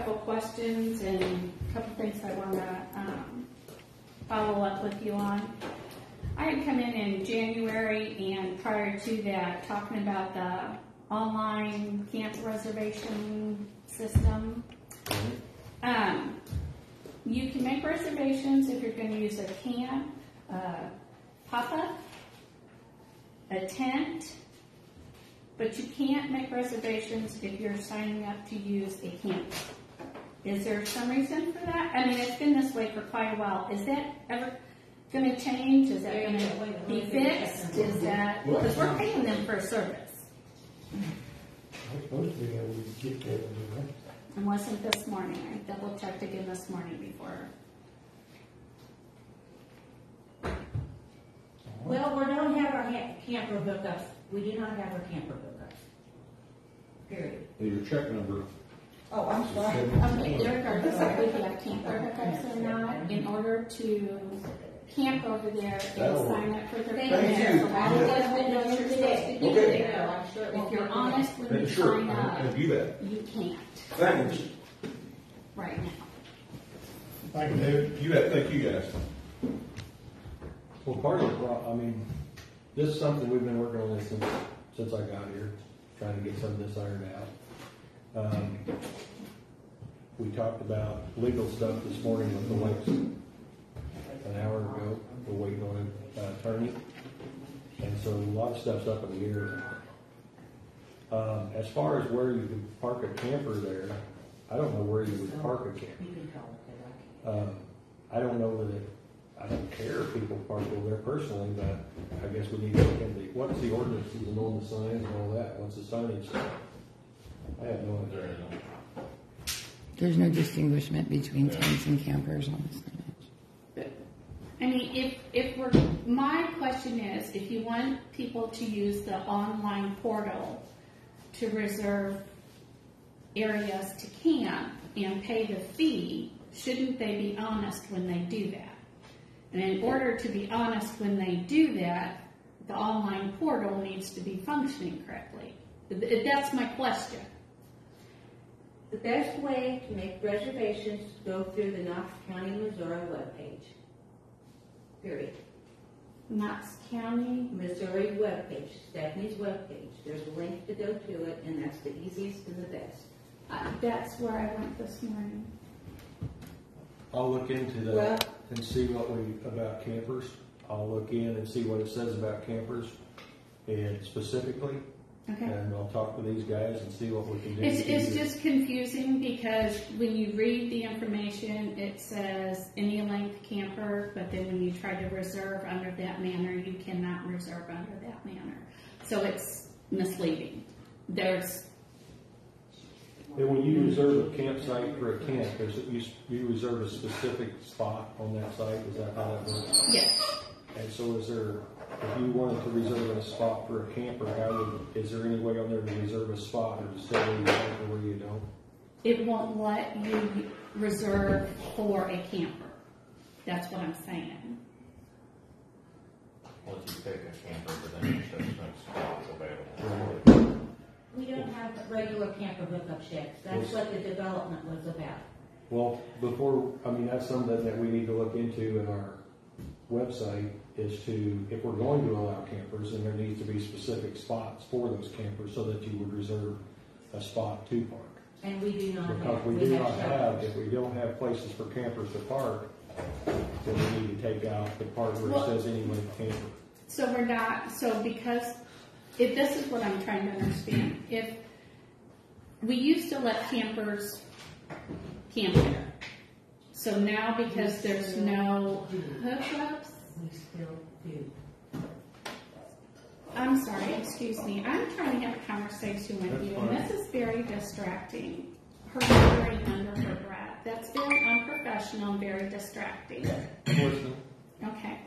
couple questions and a couple things I want to follow up with you on. I had come in January and prior to that talking about the online camp reservation system. You can make reservations if you're going to use a camp, pop-up, a tent, but you can't make reservations if you're signing up to use a camp. Is there some reason for that? I mean, it's been this way for quite a while. Is that ever going to change? Is that going to be fixed? Is that, because we're paying them for a service. I'm supposed to be able to get that, right? It wasn't this morning. I double checked again this morning before. Well, we don't have our camper hookups. We do not have our camper hookups. Period. Your check number. Oh, I'm sorry. Okay, regardless of whether you have camper hookups or not, in order to camp over there and sign up for their permit, so all of those windows you're supposed to do there, if you're honest when you sign up, you can't. Thanks. Right now. Thank you, David. You bet. Thank you guys. Well, part of the problem, I mean, this is something we've been working on this since I got here, trying to get some of this ironed out. We talked about legal stuff this morning with the Lakes an hour ago. We're waiting on an attorney, and so a lot of stuff's up in the air. As far as where you could park a camper there, I don't know where you would park a camper. I don't know that I don't care if people park over there personally, but I guess we need to look into what's the ordinances and on the signs and all that. What's the signage? I have no idea. There's no distinguishment between tents and campers on this image. I mean, if we're, my question is, if you want people to use the online portal to reserve areas to camp and pay the fee, shouldn't they be honest when they do that? And in order to be honest when they do that, the online portal needs to be functioning correctly. That's my question. The best way to make reservations is go through the Knox County, Missouri webpage. Period. Knox County, Missouri webpage, Stephanie's webpage. There's a link to go to it, and that's the easiest and the best. that's where I went this morning. I'll look into that and see about campers. I'll look in and see what it says about campers and specifically. Okay. And I'll talk with these guys and see what we can do. It's just confusing because when you read the information, it says any length camper, but then when you try to reserve under that manner, you cannot reserve under that manner. So it's misleading. And when you reserve a campsite for a camp, you reserve a specific spot on that site. Is that how that works? Yes. And so if you wanted to reserve a spot for a camper, is there any way on there to reserve a spot or to say where you want or where you don't? It won't let you reserve for a camper. That's what I'm saying. Once you pick a camper, but then there's no spots available. We don't have regular camper hookup checks. That's what the development was about. Well, that's something that we need to look into in our website is to, if we're going to allow campers, then there needs to be specific spots for those campers so that you would reserve a spot to park. And we do not because have. we do not have, if we don't have places for campers to park, then we need to take out the part where it says any length camper. Because if this is what I'm trying to understand, if we used to let campers camp there, so now because there's no hookups, We still do. I'm sorry, excuse me, I'm trying to have a conversation with you, and this is very distracting. Her muttering under her breath. That's very unprofessional and very distracting. Okay.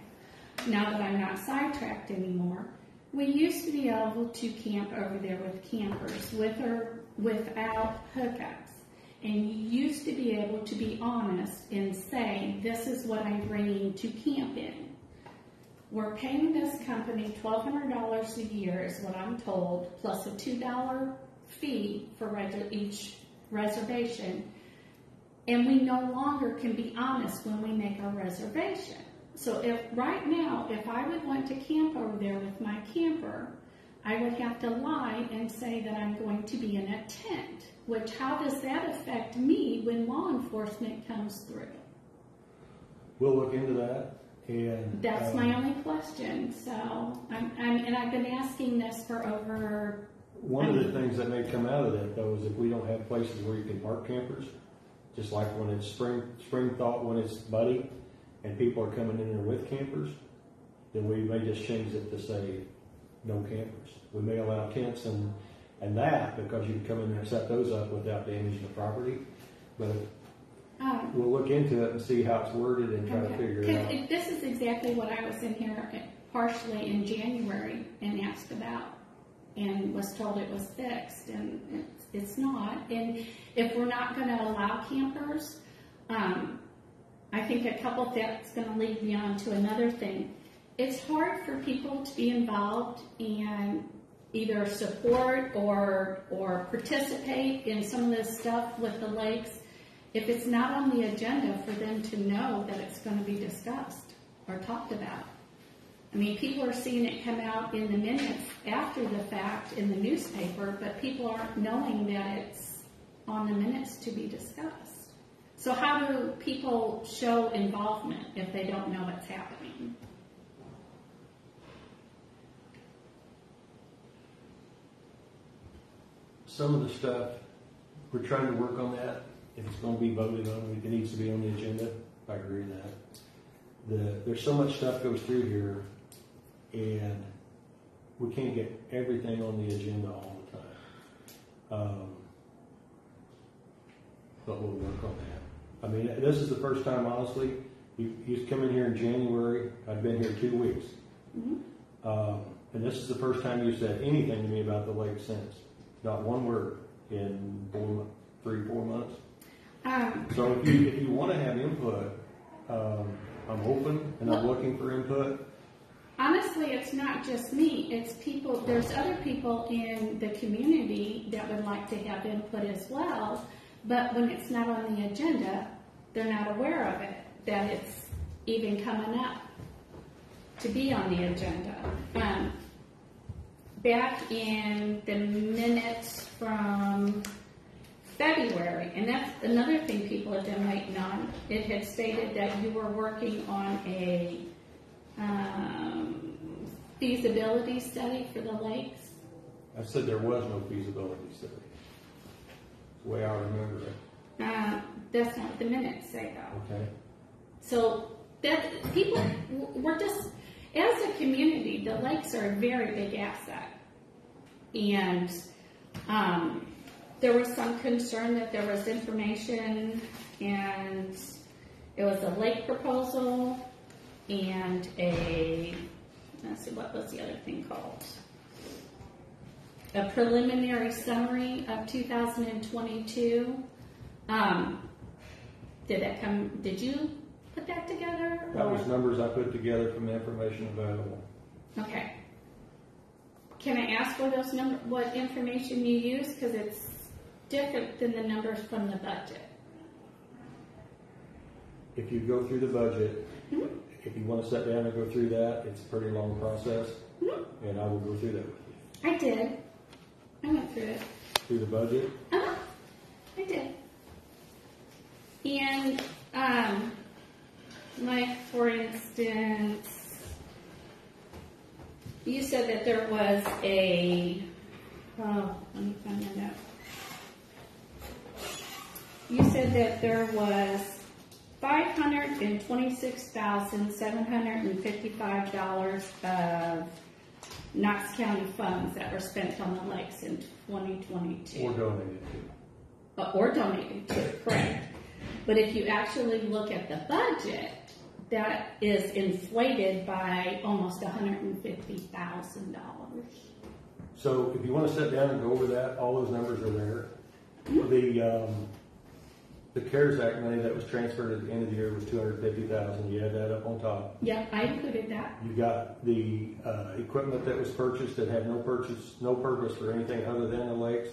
Now that I'm not sidetracked anymore, we used to be able to camp over there with campers, with or without hookups. And you used to be able to be honest and say, this is what I'm bringing to camp in. We're paying this company $1,200 a year is what I'm told, plus a $2 fee for each reservation. and we no longer can be honest when we make our reservation. So if right now, if I would want to camp over there with my camper, I would have to lie and say that I'm going to be in a tent, which how does that affect me when law enforcement comes through? We'll look into that, and. That's my only question, so, and I've been asking this for over. One of the things that may come out of that, though, is if we don't have places where you can park campers, just like when it's spring thaw, when it's muddy, and people are coming in there with campers, then we may just change it to say no campers. We may allow tents and that, because you can come in there and set those up without damaging the property. But we'll look into it and see how it's worded and try to figure it out. This is exactly what I was in here partially in January and asked about, and was told it was fixed, and it's not. And if we're not going to allow campers, I think a couple that's going to lead me on to another thing. It's hard for people to be involved and either support or participate in some of this stuff with the lakes if it's not on the agenda for them to know that it's going to be discussed or talked about. I mean, people are seeing it come out in the minutes after the fact in the newspaper, but people aren't knowing that it's on the minutes to be discussed. So how do people show involvement if they don't know what's happening? Some of the stuff, we're trying to work on that. If it's going to be voted on, it needs to be on the agenda. I agree with that. There's so much stuff goes through here, and we can't get everything on the agenda all the time. But we'll work on that. I mean, this is the first time, honestly. You come in here in January. I've been here 2 weeks. Mm-hmm. And this is the first time you said anything to me about the lake since. Not one word in 3-4 months. So if you want to have input, I'm open and I'm looking for input. Honestly, it's not just me. It's people. There's other people in the community that would like to have input as well. But when it's not on the agenda, they're not aware of it, that it's even coming up to be on the agenda. Back in the minutes from February, and that's another thing people have been waiting on, it had stated that you were working on a feasibility study for the lakes. I said there was no feasibility study. That's the way I remember it. That's not what the minutes say, though. Okay. So that people, we're just, as a community, the lakes are a very big asset. And there was some concern that there was information, and it was a lake proposal and let's see, what was the other thing called? A preliminary summary of 2022. Did you put that together? That was numbers I put together from the information available. Okay. Can I ask what information you use? Because it's different than the numbers from the budget. If you go through the budget, Mm-hmm. if you want to sit down and go through that, it's a pretty long process, Mm-hmm. and I will go through that with you. I did. I went through it. Through the budget? I did. And, like, for instance, you said that there was let me find that out. You said that there was $526,755 of Knox County funds that were spent on the lakes in 2022. Or donated to. Or donated to, correct. But if you actually look at the budget, that is inflated by almost $150,000. So if you want to sit down and go over that, all those numbers are there. The CARES Act money that was transferred at the end of the year was $250,000. You add that up on top. Yep, I included that. You got the equipment that was purchased that had no purpose for anything other than the lakes.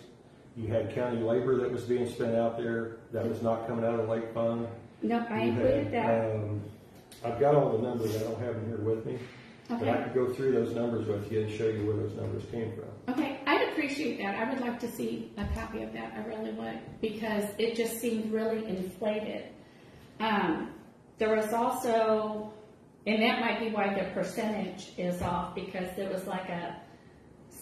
You had county labor that was being spent out there, that was not coming out of the lake fund. No, I You included had, that. I've got all the numbers, I don't have them here with me, but I Okay. could go through those numbers with you and show you where those numbers came from. Okay, I'd appreciate that. I would like to see a copy of that. I really would, because it just seemed really inflated. There was also, and that might be why the percentage is off, because there was like a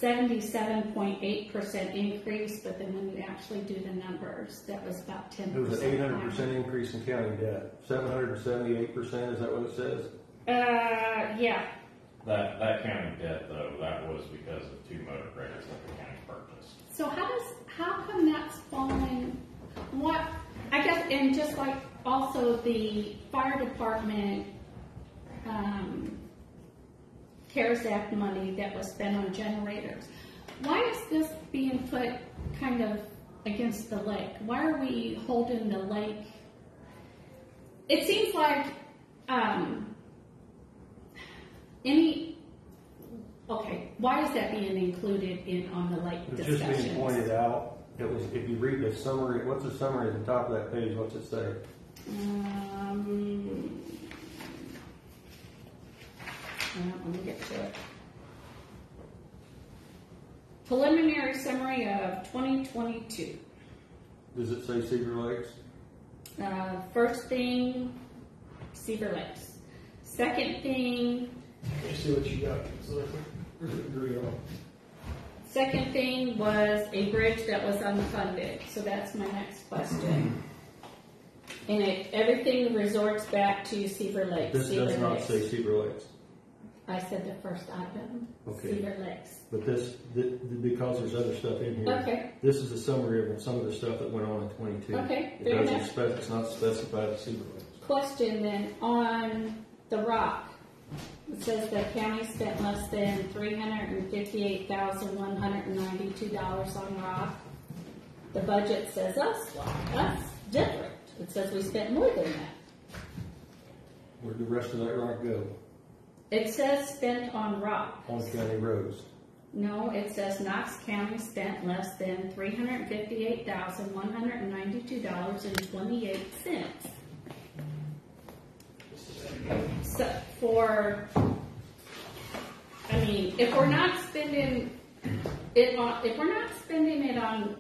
77.8% increase, but then when you actually do the numbers, that was about 10%. It was an 800% increase in county debt, 778%, is that what it says? Yeah. That county debt though, that was because of 2 motor graders that the county purchased. So how come that's falling? What, I guess, and just like also the fire department, CARES Act money that was spent on generators. Why is this being put kind of against the lake? Why are we holding the lake? It seems like why is that being included on the lake It was discussions? just being pointed out. It was, if you read the summary, what's the summary at the top of that page, what's it say? Let me get to it. Preliminary summary of 2022. Does it say Cedar Lakes? First thing, Cedar Lakes. Second thing, Let me see what you got, so I can agree on. second thing was a bridge that was unfunded. So that's my next question. And everything resorts back to Cedar Lakes. This Cedar does not Lakes. say Cedar Lakes. I said the first item, Okay. Cedar Lakes. But this, because there's other stuff in here. Okay. This is a summary of some of the stuff that went on in 22. Okay, It fair doesn't enough. it's not specified as Cedar Lakes. Question then, on the rock, it says the county spent less than $358,192 on rock. The budget says us, well, that's different. It says we spent more than that. Where'd the rest of that rock go? It says spent on rock. On county roads. No, it says Knox County spent less than $358,192.28. So if we're not spending it on,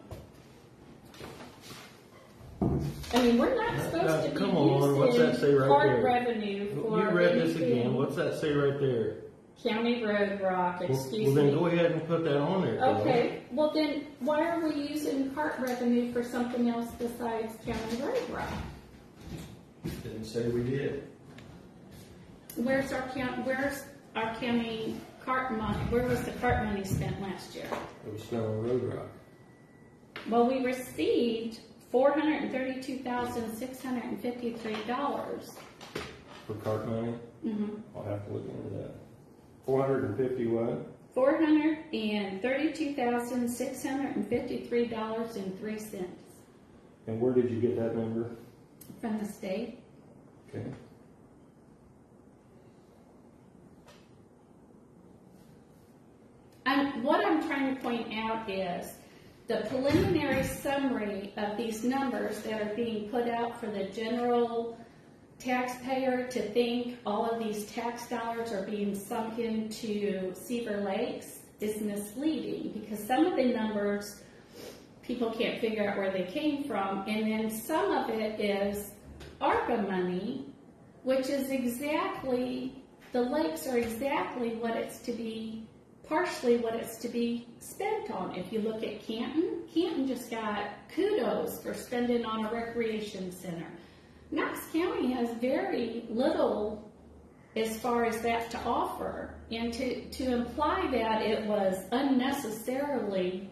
we're not supposed to be Come on, what's that say using right park there? revenue for You read this anything. again, what's that say right there? County road rock, Well, excuse then me. go ahead and put that on there. Kelly. Okay, well then, why are we using park revenue for something else besides county road rock? Didn't say we did. Where's our county cart money? Where was the cart money spent last year? It was spent on road rock. Well, we received $432,653. For cart money? Mm-hmm. I'll have to look into that. 450 what? $432,653.03 And where did you get that number? from the state. Okay. What I'm trying to point out is the preliminary summary of these numbers that are being put out for the general taxpayer to think all of these tax dollars are being sunk into Cedar Lakes is misleading, because some of the numbers people can't figure out where they came from, and then some of it is ARPA money, which is exactly, the lakes are exactly what it's to be, partially what it's to be spent on. If you look at Canton just got kudos for spending on a recreation center. Knox County has very little as far as that to offer, and to imply that it was unnecessarily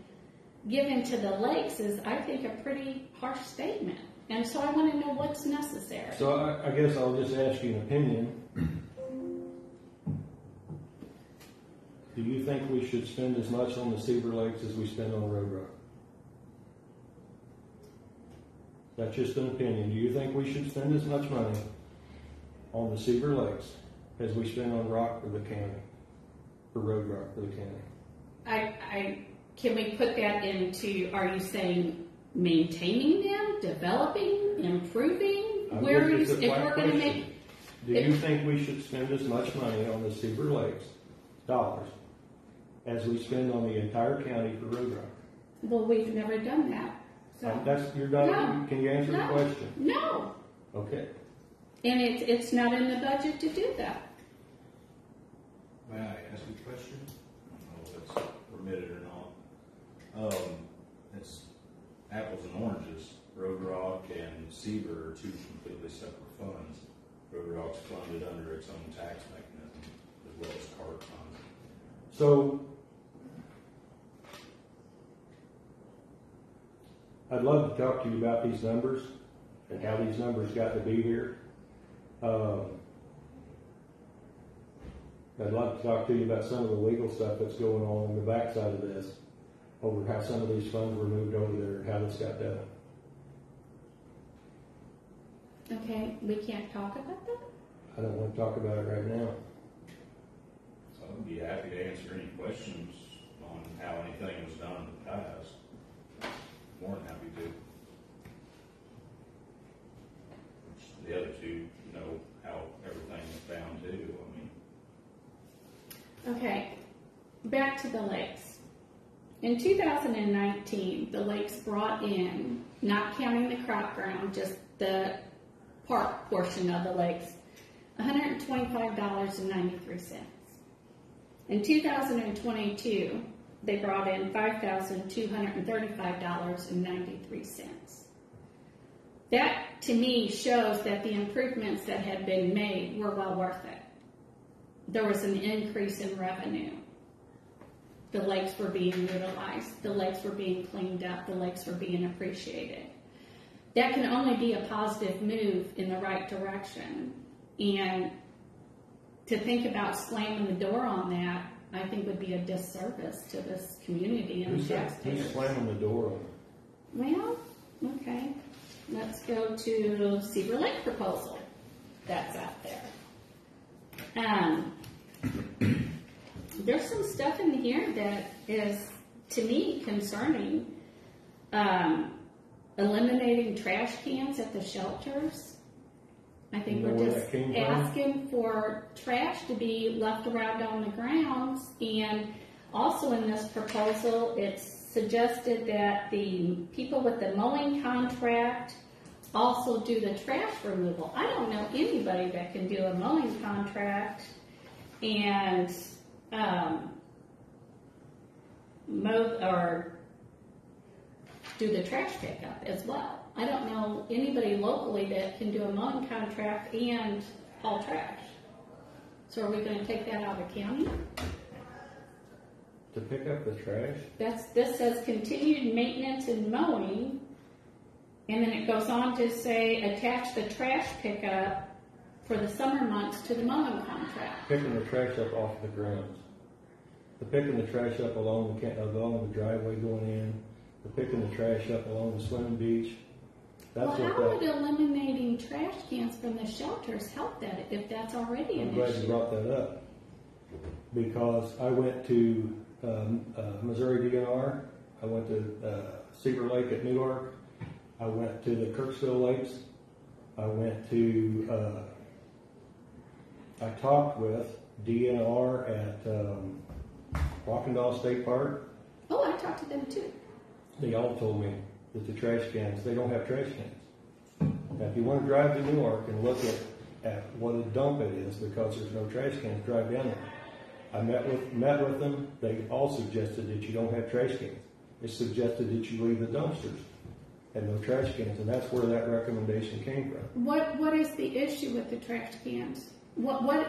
given to the lakes is, I think, a pretty harsh statement. And so I want to know what's necessary. So I guess I'll just ask you an opinion. Do you think we should spend as much on the Cedar Lakes as we spend on Road Rock? That's just an opinion. Do you think we should spend as much money on the Cedar Lakes as we spend on rock for the county, for Road Rock for the county? can we put that into, are you saying maintaining them, developing, improving? Where are you, It's a if we're flat gonna question. make, Do you think we should spend as much money on the Seaver Lakes dollars as we spend on the entire county for road rock? well, we've never done that, so. You're not, No. can you answer the No. question? No, Okay. and it's not in the budget to do that. May I ask you a question? I don't know if it's permitted or not. It's apples and oranges. Road Rock and Seaver are two completely separate funds. Road Rock's funded under its own tax mechanism as well as CART funds. So, I'd love to talk to you about these numbers and how these numbers got to be here. I'd love to talk to you about some of the legal stuff that's going on the backside of this, over how some of these funds were moved over there, and how this got done. Okay, we can't talk about that? I don't want to talk about it right now. So I'd be happy to answer any questions on how anything was done in the past. More than happy to. Which the other two know how everything was found too. I mean, Okay, back to the lakes. In 2019, the lakes brought in, not counting the crop ground, just the park portion of the lakes, $125.93. In 2022, they brought in $5,235.93. That, to me, shows that the improvements that had been made were well worth it. There was an increase in revenue. The lakes were being utilized. The lakes were being cleaned up. The lakes were being appreciated. That can only be a positive move in the right direction. And to think about slamming the door on that, I think would be a disservice to this community and the taxpayers. Who's slamming the door on it? Well, okay. Let's go to Seaver Lake proposal that's out there. There's some stuff in here that is, to me, concerning. Eliminating trash cans at the shelters. I think You know we're where just that came from? asking for trash to be left around on the grounds. And also in this proposal, it's suggested that the people with the mowing contract also do the trash removal. I don't know anybody that can do a mowing contract and mow or do the trash pickup as well. I don't know anybody locally that can do a mowing contract and haul trash. So are we going to take that out of the county? To pick up the trash? This says continued maintenance and mowing, and then it goes on to say attach the trash pickup for the summer months to the mowing contract. Picking the trash up off the grounds. The picking the trash up along the driveway going in. The picking the trash up along the swimming beach. That's Well, what how would that. eliminating trash cans from the shelters help that if that's already I'm an glad you issue? brought that up, because I went to Missouri DNR. I went to Seaver Lake at Newark. I went to the Kirksville Lakes. I went to. I talked with DNR at Walkendall State Park. Oh, I talked to them too. They all told me that the trash cans, they don't have trash cans. Now, if you want to drive to Newark and look at what a dump it is, because there's no trash cans, drive down there. I met with them. They all suggested that you don't have trash cans. It suggested that you leave the dumpsters and no trash cans, and that's where that recommendation came from. What is the issue with the trash cans? What was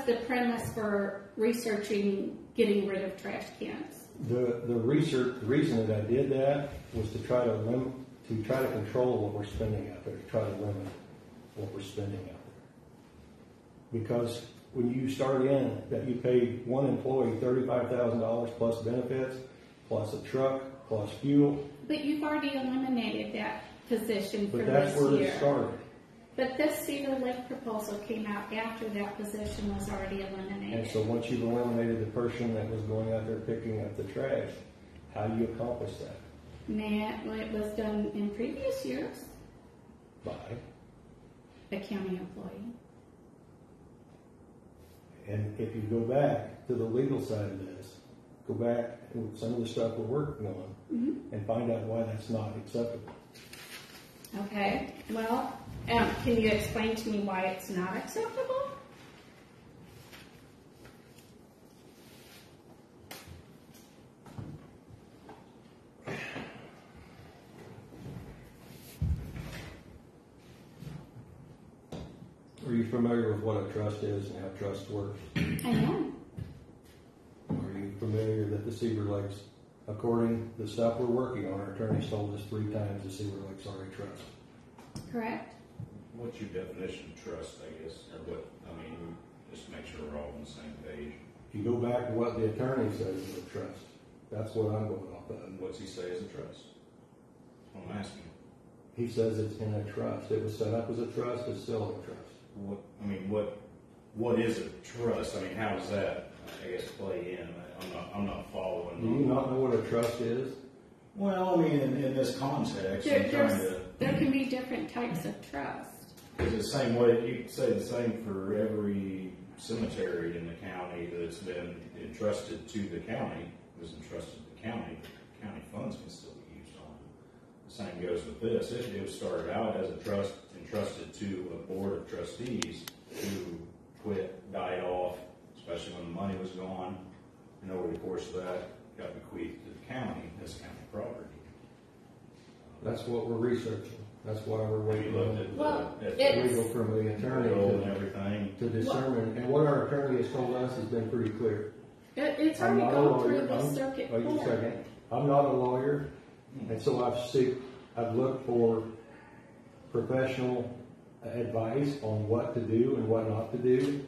the premise for researching getting rid of trash cans? The reason that I did that was to try to control what we're spending out there, to try to limit what we're spending out there. Because when you start in that you pay one employee $35,000 plus benefits, plus a truck, plus fuel. But you've already eliminated that position for But that's this where year. it started. But this Cedar Lake proposal came out after that position was already And eliminated. so once you've eliminated the person that was going out there picking up the trash, how do you accomplish that? Well, it was done in previous years, By? a county employee. And if you go back to the legal side of this, go back with some of the stuff we're working on and find out why that's not acceptable. Okay, well, can you explain to me why it's not acceptable? Are you familiar with what a trust is and how trust works? I know. Are you familiar that the Cedar Lakes, according to the stuff we're working on, our attorneys told us 3 times the Cedar Lakes are a trust? Correct. What's your definition of trust, I guess, or what, I mean, just to make sure we're all on the same page. If you go back to what the attorney says is a trust, that's what I'm going off of. And what's he say is a trust? That's what I'm asking. He says it's in a trust. It was set up as a trust, it's still a trust. What, I mean, what is a trust? I mean, how does that, I guess, play in? I'm not following. Do you not know what a trust is? Well, I mean, in this context, I'm trying to. There can be different types of trust. Is it the same way, you could say the same for every cemetery in the county that's been entrusted to the county, was entrusted to the county funds can still be used on it. The same goes with this. It started out as a trust entrusted to a board of trustees who quit, died off, especially when the money was gone, and over the course of that, got bequeathed to the county as county property. That's what we're researching. That's why we're We waiting looked on at Well, the it's- legal from the attorney and everything. to discern. And what our attorney has told us has been pretty clear. It's I'm already not a gone through lawyer. the circuit Wait just a court. second. I'm not a lawyer, and so I've looked for professional advice on what to do and what not to do,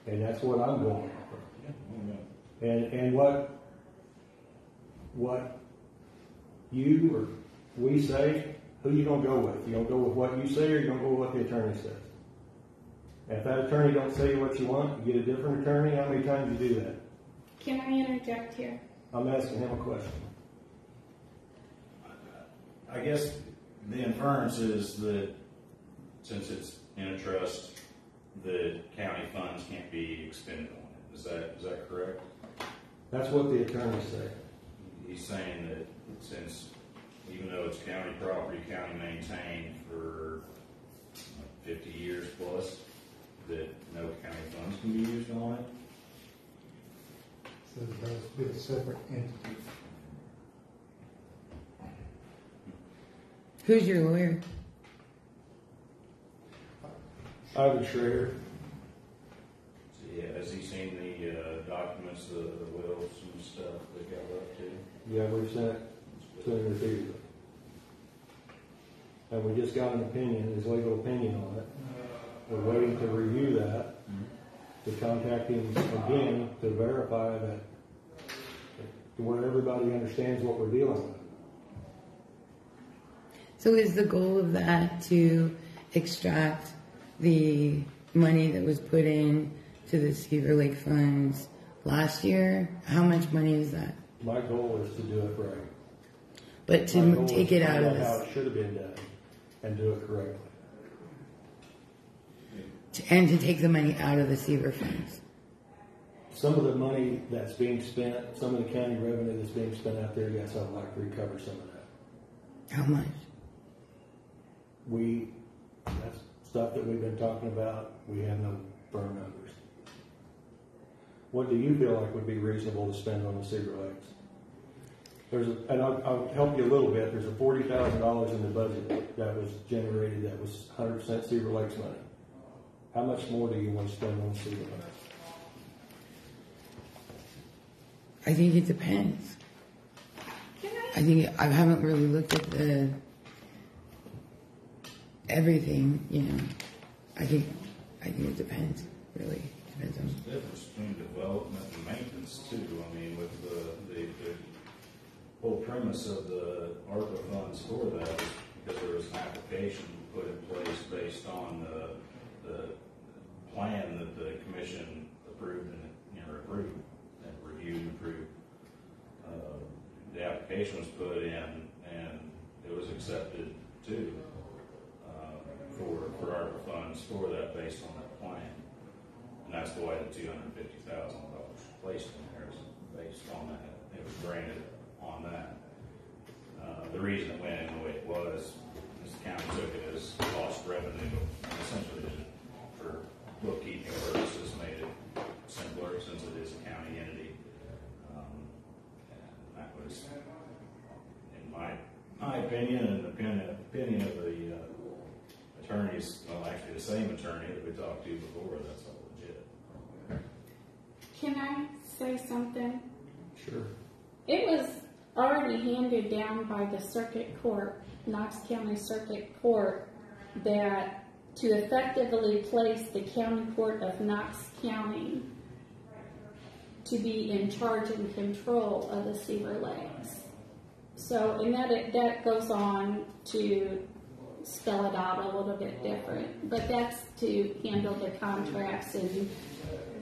and that's what I'm going off of. Yeah, oh, yeah. And what you or we say, who you gonna go with? You gonna go with what you say, or you gonna go with what the attorney says? And if that attorney don't say what you want, you get a different attorney. How many times you do that? Can I interject here? I'm asking him a question. I guess the inference is that since it's in a trust, the county funds can't be expended on it. Is that correct? That's what the attorney said. He's saying that since, even though it's county property, county maintained for 50 years plus, that no county funds can be used on it. So it has to be a separate entity. Who's your lawyer? Ivan Schrader. So, yeah, has he seen the documents, the wills and stuff that got left to? Yeah, we sent it to him repeatedly. And we just got an opinion, his legal opinion on it. We're waiting to review that, to contact him again to verify that, to where everybody understands what we're dealing with. So is the goal of that to extract the money that was put in to the Cedar Lake funds last year? How much money is that? My goal is to do it right. But My to goal take is it to out find of How this, it should have been done and do it correctly. and to take the money out of the Cedar funds. Some of the money that's being spent, some of the county revenue that's being spent out there, yes, I'd like to recover some of that. How much? That's stuff that we've been talking about. We have no firm numbers. What do you feel like would be reasonable to spend on the Cedar Lakes? And I'll help you a little bit. There's a $40,000 in the budget that was generated that was 100% Cedar Lakes money. How much more do you want to spend on Cedar Lakes? I think it depends. Can I haven't really looked at everything, I think it depends, really. Depends on. There's a difference between development and maintenance too. I mean, with the whole premise of the ARPA funds for that is because there was an application put in place based on the plan that the commission approved and, reviewed and approved. The application was put in and it was accepted too, for ARPA funds for that based on that plan. And that's the way the $250,000 placed in there is based on that. It was granted on that. The reason it went in the way it was is the county took it as lost revenue, and essentially did it for bookkeeping purposes, made it simpler since it is a county entity. And that was, in my opinion, and the opinion of the attorneys, well, actually the same attorney that we talked to before, that's all legit. Can I say something? Sure. It was already handed down by the circuit court, Knox County Circuit Court, that to effectively place the county court of Knox County to be in charge and control of the Seaver Lakes. So, and that goes on to spell it out a little bit different, but that's to handle the contracts and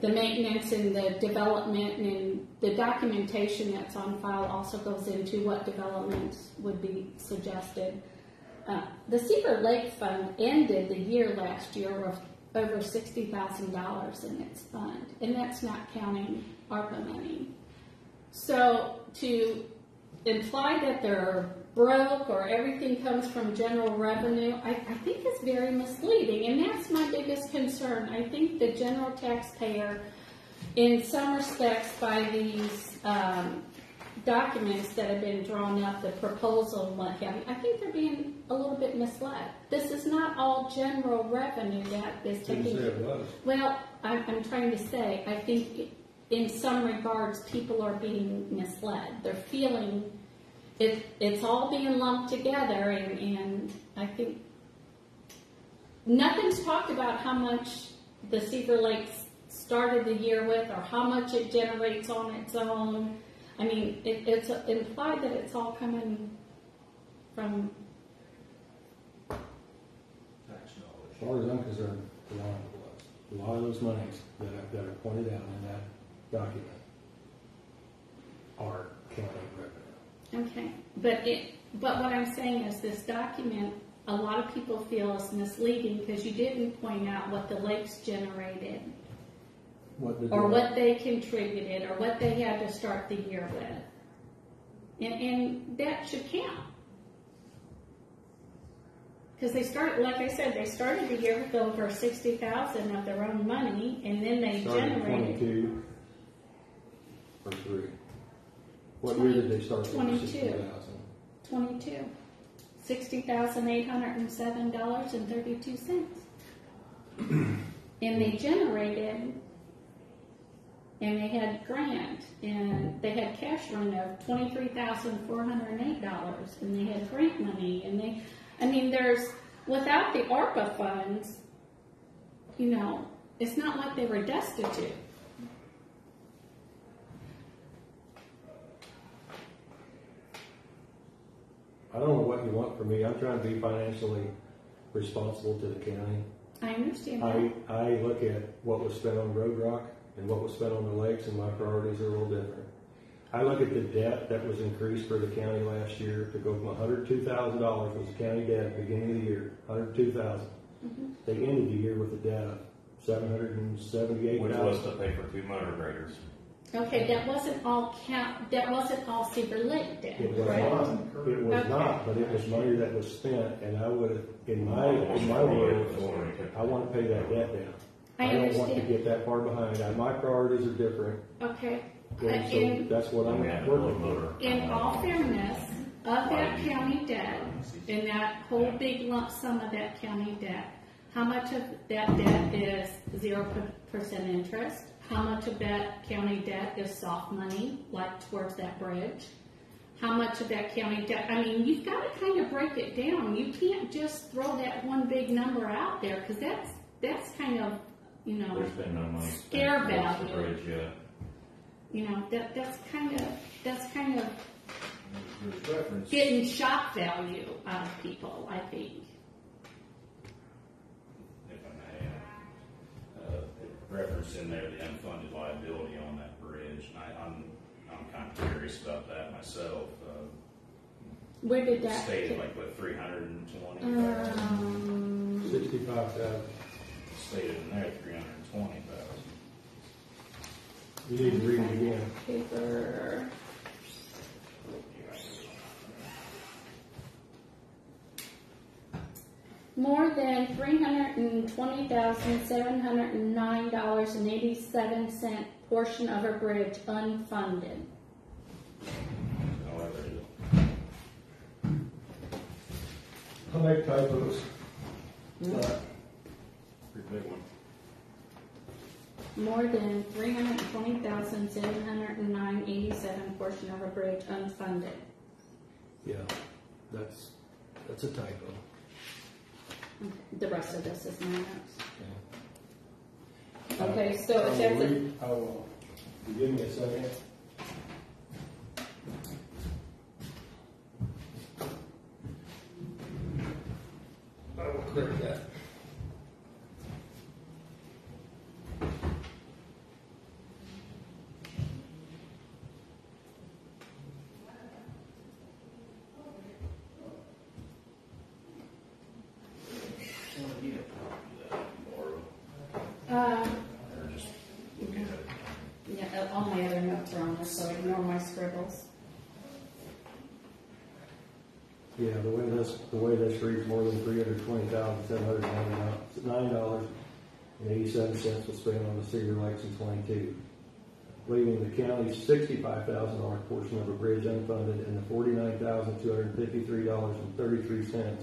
the maintenance and the development, and the documentation that's on file also goes into what developments would be suggested. The Seaver Lake Fund ended the year last year with over $60,000 in its fund, and that's not counting ARPA money. So to imply that they're broke or everything comes from general revenue, I think is very misleading, and that's my biggest concern. I think the general taxpayer, in some respects, by these documents that have been drawn up, the proposal and what have you, I think they're being a little bit misled. This is not all general revenue that is taking. Didn't say it was. Well, I'm trying to say, I think in some regards people are being misled. They're feeling it's all being lumped together, and I think nothing's talked about how much the Seaver Lakes started the year with or how much it generates on its own. I mean, it's implied that it's all coming from. Tax As far as I'm concerned, a lot of those monies that are pointed out in that document are county revenue. Okay, but what I'm saying is this document, a lot of people feel is misleading because you didn't point out what the lakes generated, or what they contributed, or what they had to start the year with, and that should count. Because they started, like I said, they started the year with over $60,000 of their own money, and then they generated 22 or 3. What year did they start with 22. 60,000? 22. $60,807.32. And they generated, and they had grant, and they had cash run of $23,408, and they had grant money, and without the ARPA funds, it's not like they were destitute. I don't know what you want from me. I'm trying to be financially responsible to the county. I understand that. I look at what was spent on Road Rock and what was spent on the lakes, and my priorities are a little different. I look at the debt that was increased for the county last year to go from $102,000 was the county debt at the beginning of the year, $102,000. Mm-hmm. They ended the year with a debt of $778,000. Which was to pay for 2 motor graders. Okay, that wasn't all Seaver Lake debt, It was correct? not. It was Okay. not, but it was money that was spent, and I would have, in my words, I want to pay that debt down. I don't want to understand. get that far behind. My priorities are different, Okay. and so that's what I'm We had to working load for. motor. In all fairness, of that county debt, in that whole big lump sum of that county debt, how much of that debt is 0% interest? How much of that county debt is soft money, like towards that bridge? How much of that county debt? I mean, you've got to kind of break it down. You can't just throw that one big number out there, because that's kind of, There's been no money Scare spent towards the value. bridge yet. that's kind of There's reference. getting shock value out of people, I think. If I may, reference in there the unfunded liability on that bridge, and I'm kind of curious about that myself. Where did that? Stated like what 320,000. 65,000. Stated in there 320,000. You need to read it again. Paper. More than $320,709.87 portion of a bridge unfunded. However, I make typos. pretty big one. More than $320,709.87 portion of a bridge unfunded. Yeah, that's a typo. The rest of this is my notes. Okay. Okay, so it says that I will. You give me a second. I will clear that. yeah, all my other notes are on this, so ignore my scribbles. Yeah, the way this reads, more than $320,799.87 was spent on the Cedar Lakes in '22, leaving the county's $65,000 portion of a bridge unfunded and the $49,253.33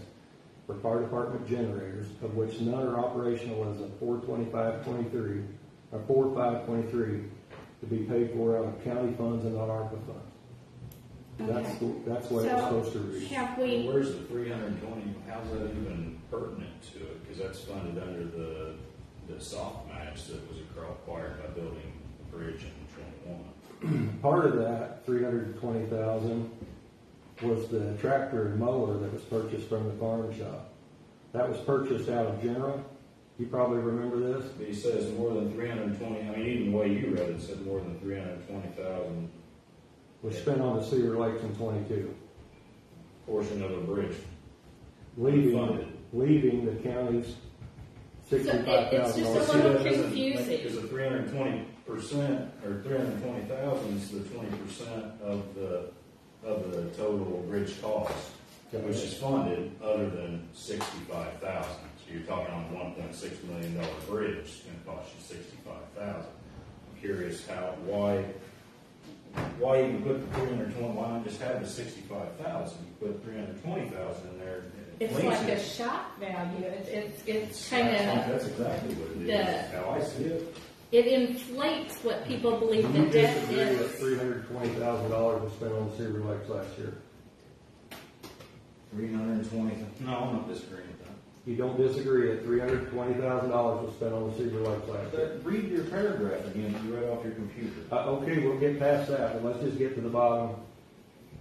for fire department generators, of which none are operational as of 4/25/23 or 4/5/23, to be paid for out of county funds and not ARPA funds. That's what it's supposed to read. Have we? Where's the 320? How's that even pertinent to it? Because that's funded under the soft match that was acquired by building the bridge in 21. Part of that, $320,000, was the tractor and mower that was purchased from the farm shop. That was purchased out of general. You probably remember this. But he says more than 320. I mean, even the way you read it said more than 320,000 Was spent on the Cedar Lakes in '22, portion of a bridge. leaving the county's $65,000. It's just a little confusing. Because the 320% or 320,000 is the 20% of the total bridge cost, which is funded other than 65,000. So you're talking on a $1.6 million bridge, it's going to cost you 65,000. I'm curious why even put the 320? Why not just have the 65,000? You put 320,000 in there. It's like a shock value. It's kind of. That's exactly what it is. How I see it. It inflates what people believe the You debt disagree that is. $320,000 was spent on the Cedar Lakes last year. 320. No, I'm not disagreeing with that. You don't disagree that $320,000 was spent on the Cedar Lakes last year. Read your paragraph again that you read off your computer. Okay, we'll get past that, but let's just get to the bottom.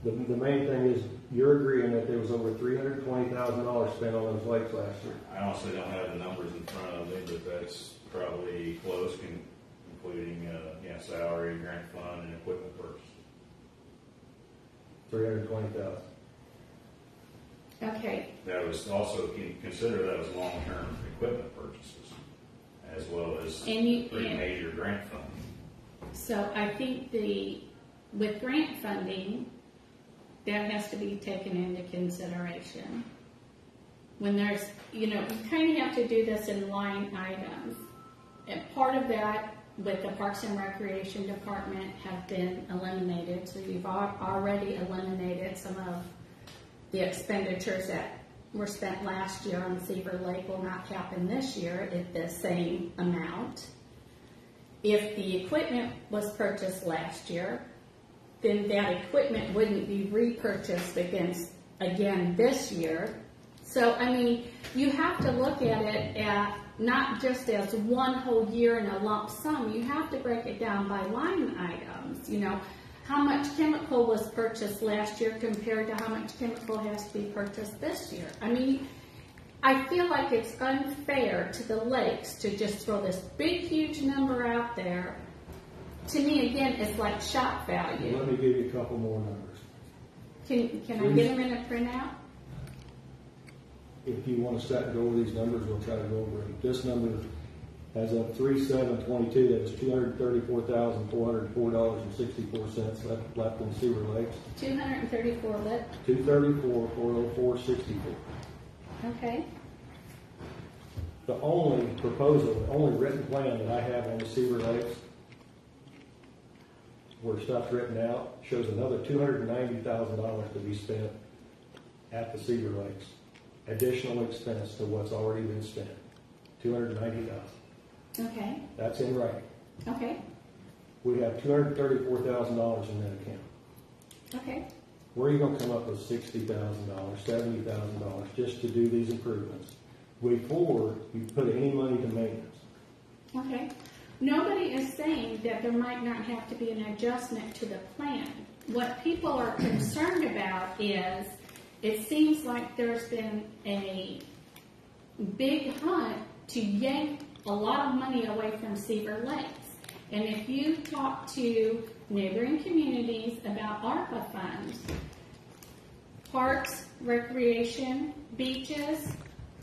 The main thing is you're agreeing that there was over $320,000 spent on those lakes last year. I honestly don't have the numbers in front of me, but that's probably close, including salary, grant fund, and equipment purchase. $320,000. Okay, That was also consider that as long-term equipment purchases, as well as pretty major grant funding. so I think with grant funding, that has to be taken into consideration. When there's, you kind of have to do this in line items. And part of that with the Parks and Recreation Department have been eliminated. So you've already eliminated some of the expenditures that were spent last year on Seaver Lake will not happen this year at the same amount. If the equipment was purchased last year, then that equipment wouldn't be repurchased again this year. So, I mean, you have to look at it not just as one whole year in a lump sum. You have to break it down by line items. How much chemical was purchased last year compared to how much chemical has to be purchased this year. I mean, I feel like it's unfair to the lakes to just throw this big, huge number out there. To me, again, it's like shock value. Let me give you a couple more numbers. Can I get them in a printout? If you want to start to go over these numbers, we'll try to go over them. This number, as of 3/7/22, that was $234,404.64 left in Seaver Lakes. 234 lit. 234,404.64. Okay. The only proposal, the only written plan that I have on the Seaver Lakes, where stuff's written out, shows another $290,000 to be spent at the Seaver Lakes. Additional expense to what's already been spent. $290,000. Okay. That's in writing. Okay. We have $234,000 in that account. Okay. Where are you going to come up with $60,000, $70,000 just to do these improvements before you put any money to maintenance? Okay. Nobody is saying that there might not have to be an adjustment to the plan. What people are concerned about is it seems like there's been a big hunt to yank a lot of money away from Seaver Lakes. And if you talk to neighboring communities about ARPA funds, parks, recreation, beaches,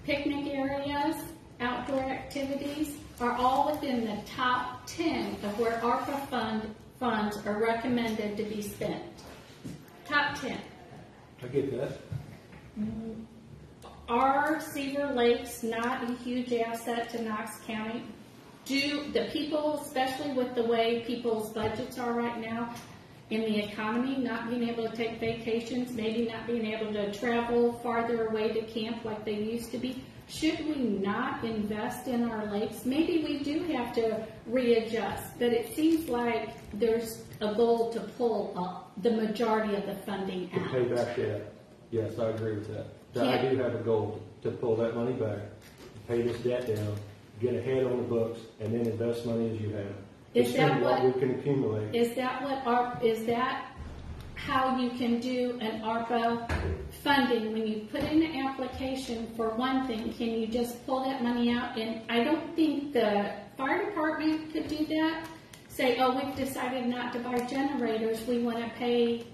picnic areas, outdoor activities are all within the top 10 of where ARPA funds are recommended to be spent. Top 10. I get that. Are Seaver Lakes not a huge asset to Knox County? Do the people, especially with the way people's budgets are right now in the economy, not being able to take vacations, maybe not being able to travel farther away to camp like they used to be, should we not invest in our lakes? Maybe we do have to readjust, but it seems like there's a goal to pull up the majority of the funding To out. pay back debt. Yes, I agree with that. I do have a goal to pull that money back, pay this debt down, get ahead on the books, and then invest money as you have. Is that Spend what we can accumulate? is that how you can do an ARPA funding? When you put in an application for one thing, can you just pull that money out? And I don't think the fire department could do that. Say, oh, we've decided not to buy generators, we want to pay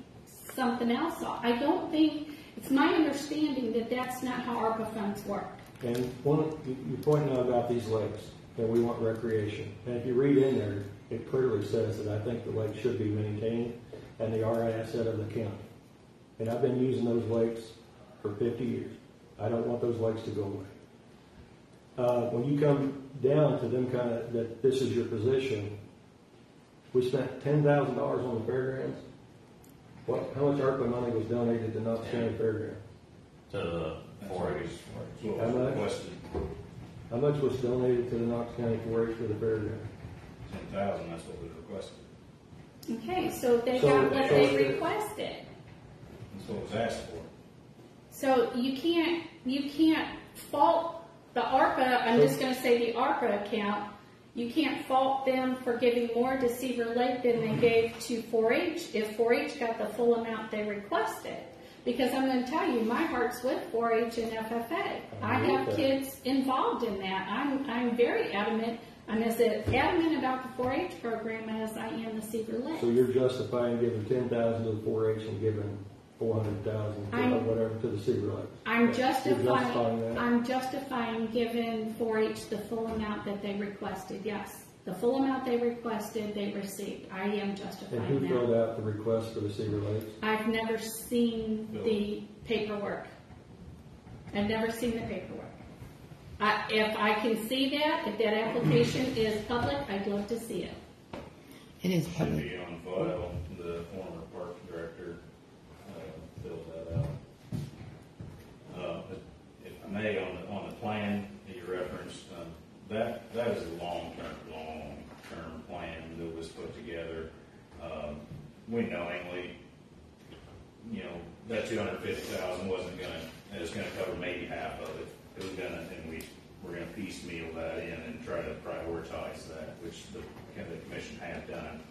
something else off. I don't think, it's my understanding that that's not how ARPA funds work. And you're pointing out about these lakes, that we want recreation. And if you read in there, it clearly says that I think the lakes should be maintained and they are an asset of the county. And I've been using those lakes for 50 years. I don't want those lakes to go away. When you come down to them that this is your position, we spent $10,000 on the fairgrounds. How much ARPA money was donated to Knox County Fairgrounds? To the 4-H. How much? Requested How much was donated to the Knox County 4-H for the fairground? 10,000, that's what was requested. Okay, so they So- got what so they the- requested. That's what was asked for. So you can't fault the ARPA, I'm just going to say the ARPA account, you can't fault them for giving more to Seaver Lake than they gave to 4-H if 4-H got the full amount they requested. Because I'm going to tell you, my heart's with 4-H and FFA. I have kids involved in that. I'm very adamant. I'm as adamant about the 4-H program as I am the Seaver Lake. So you're justifying giving 10,000 to the 4-H and giving 400,000 or whatever to the Seaver Lake? I'm justifying that? I'm justifying giving 4-H the full amount that they requested. Yes, the full amount they requested, they received. I am And justifying who that. filled out the request for the Seaver Lakes? I've never seen the paperwork. I've never seen the paperwork. If I can see that, if that application is public, I'd love to see it. It is Should public. be on file. The former park director filled that out. If I may, on the plan that you referenced, that is a long-term plan that was put together. We knowingly, that 250,000 wasn't it was gonna cover maybe half of it. It was gonna, and we're gonna piecemeal that in and try to prioritize that, which the commission had done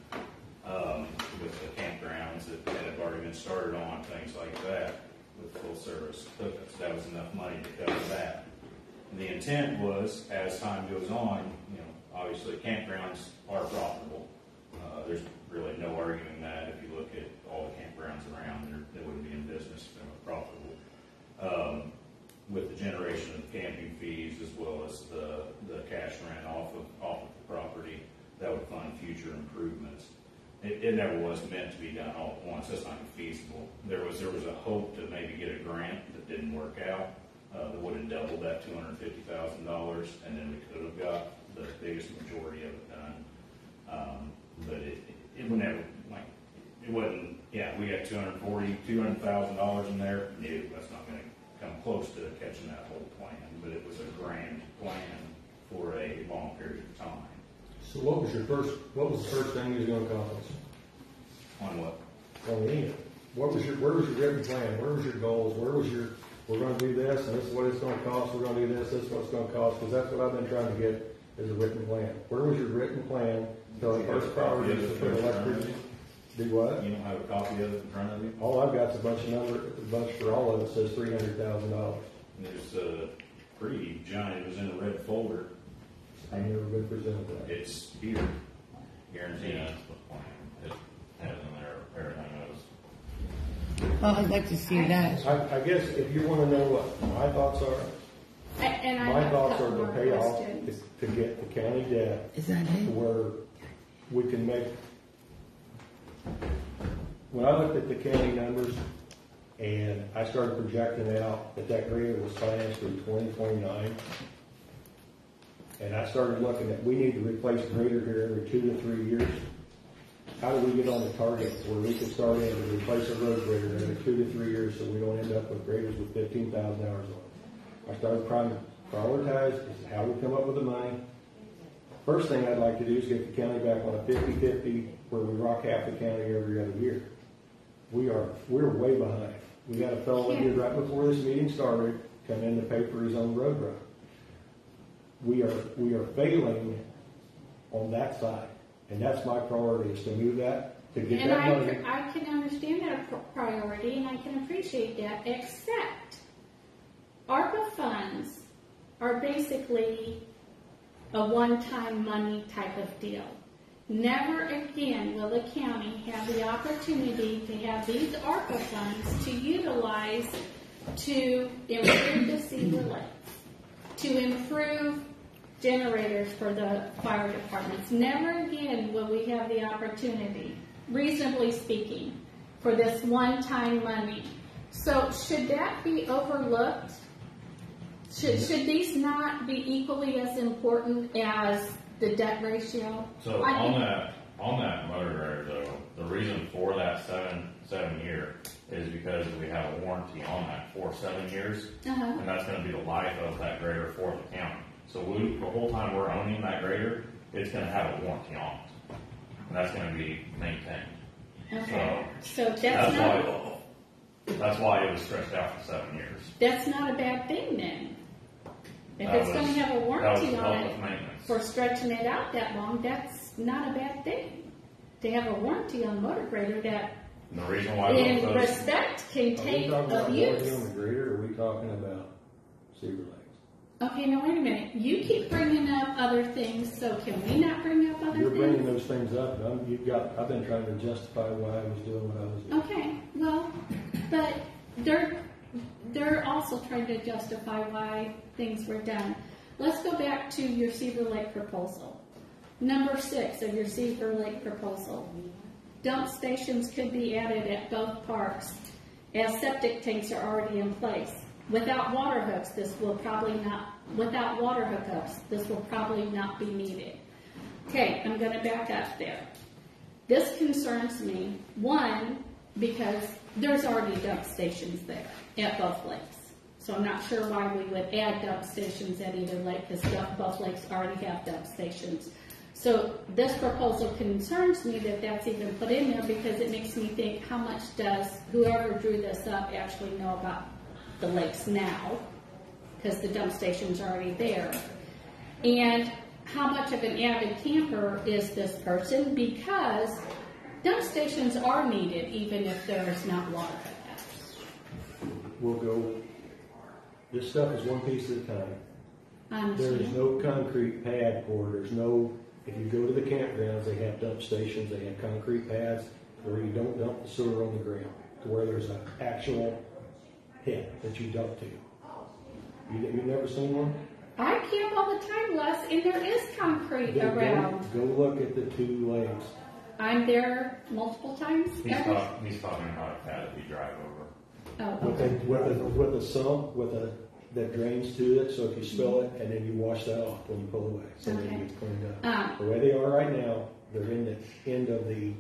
with the campgrounds that had already been started on, things like that, with full service. That was enough money to cover that. the intent was, as time goes on, obviously campgrounds are profitable. There's really no arguing that. If you look at all the campgrounds around, they wouldn't be in business if they were profitable. With the generation of camping fees as well as the cash rent off of the property, that would fund future improvements. It never was meant to be done all at once. That's not feasible. There was a hope to maybe get a grant that didn't work out. That would have doubled that $250,000, and then we could have got the biggest majority of it done. But it would never, it wasn't, we got $200,000 in there. No, that's not going to come close to catching that whole plan. But it was a grand plan for a long period of time. So what was the first thing you was going to accomplish? On what? On the end. Where was your written plan? Where was your goals? We're going to do this, and this is what it's going to cost. We're going to do this is what it's going to cost, because that's what I've been trying to get is a written plan. Where was your written plan? So the first priority is to put electricity. Do what? You don't have a copy of it in front of you? All I've got is a bunch for all of it says $300,000. There's a pretty giant, it was in a red folder. I've never been presented that. It's here, guaranteed. Yeah, that's the plan. It has in there, everything Well, I'd like to see that. I guess if you want to know what my thoughts are, And I my have a thoughts are couple to more pay off, questions. is to get the county debt Is that to it? where we can make. When I looked at the county numbers and I started projecting out that grader was financed through 2029, and I started looking at, we need to replace grader here every 2 to 3 years. How do we get on the target where we can start in to replace a road grader every 2 to 3 years so we don't end up with graders with 15,000 hours on it? I started trying to prioritize, this is how we come up with the money. First thing I'd like to do is get the county back on a 50-50 where we rock half the county every other year. We're way behind. We got a fellow in here right before this meeting started, come in to pay for his own road run. We are failing on that side, and that's my priority is to move that, to get And that money. I can understand that priority, and I can appreciate that, except ARPA funds are basically a one-time money type of deal. Never again will the county have the opportunity to have these ARPA funds to utilize to improve the Cedar Lakes, to improve generators for the fire departments. Never again will we have the opportunity, reasonably speaking, for this one-time money. So should that be overlooked? Should these not be equally as important as the debt ratio? So on that motor grader though, the reason for that seven year is because we have a warranty on that for 7 years, and that's going to be the life of that grader for the county. So the whole time we're owning that grader, it's going to have a warranty on it, and that's going to be maintained. Okay, so That's why it was stretched out for 7 years. that's not a bad thing then. If That it's was- going to have a that warranty was to on help it with maintenance. for stretching it out that long, that's not a bad thing. To have a warranty on motor grader that, And the reason why in both those, respect, can Are we take talking about warranty abuse. on the grader, or are we talking about Cedar Lakes? Okay, now wait a minute. You keep bringing up other things, so can we not bring up other You're bringing things? those things up, and I've been trying to justify why I was doing what I was doing. Okay, well, but they're also trying to justify why things were done. Let's go back to your Cedar Lake proposal. Number 6 of your Cedar Lake proposal. Dump stations could be added at both parks as septic tanks are already in place. Without water hookups, this will probably not be needed. Okay, I'm going to back up there. This concerns me, one, because there's already dump stations there at both lakes. So I'm not sure why we would add dump stations at either lake, because both lakes already have dump stations. So this proposal concerns me that that's even put in there, because it makes me think, how much does whoever drew this up actually know about the lakes now? Because the dump station's already there. And how much of an avid camper is this person? Because dump stations are needed even if there's not water hookups. We'll go, this stuff is one piece at a time. There's no concrete pad poured, there's no, if you go to the campgrounds, they have dump stations, they have concrete pads where you don't dump the sewer on the ground, to where there's an actual pit that you dump to. You never seen one? I camp all the time, Les, and there is concrete Then around. Go look at the 2 lakes. I'm there multiple times. He's talking about a pad that we drive over. Oh, okay. With a sump, that drains to it, so if you spill it, and then you wash that off when you pull away, so then Okay. you get cleaned up. Um, The way they are right now, they're in the end of the.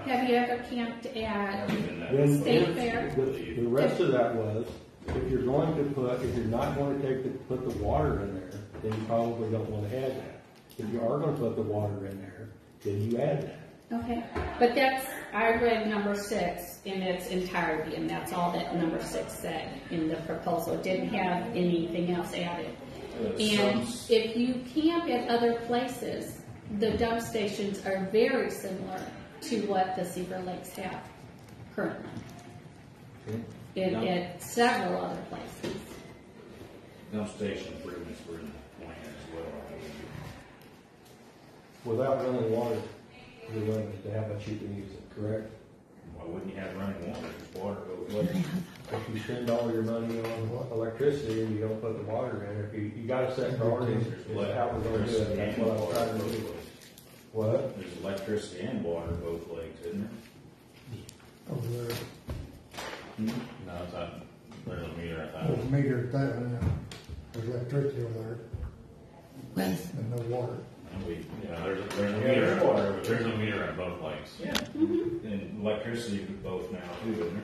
Have you ever camped at When- State Fair? The rest of that was, if you're not going to put the water in there, then you probably don't want to add that. If you are going to put the water in there, then you add that. Okay, but I read number 6 in its entirety, and that's all that number 6 said in the proposal. It didn't have anything else added. And if you camp at other places, the dump stations are very similar to what the Seaver Lakes have currently. At several other places. Dump station improvements were in the plan as well. Without running water, you're limited to how much you can use it, correct? Why wouldn't you have running water? If water goes away. If you spend all your money on electricity and you don't put the water in, if you gotta set priorities, is how we're gonna do it, that's what I'm trying to do. What? There's electricity and water both lakes, isn't there? Over there, No, it's not, there's a meter at that. there's a meter at that, yeah. There's electricity over there Wes, and no water. There's a Yeah, meter, there's water. there's a meter at both lakes. Yeah. And electricity both now too, isn't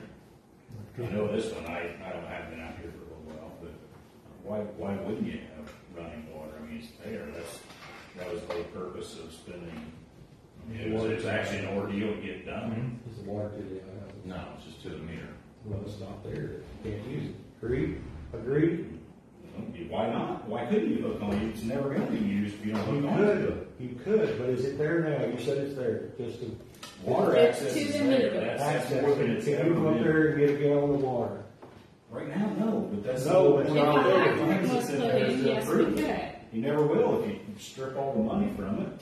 there? I know this one, I have been out here for a little while, but why wouldn't you have running water? I mean, it's there, that was the whole purpose of spending. I mean, it's actually an ordeal to get done. Is the water to the, No, it's just to the meter. well, it's not there, you can't use it. Agreed? Why not? Why couldn't you hook on it? It's never gonna be used if you don't You hook on it. could, but is it there now? You said it's there, just to. Water It's access to is the there, meter. that's Access, more than it's can ever you go up been. there and get a gallon of water? Right now, no, but that's. No, it's If not a there. hydrant was put in, yes, we could. You never will if you strip all the money from it.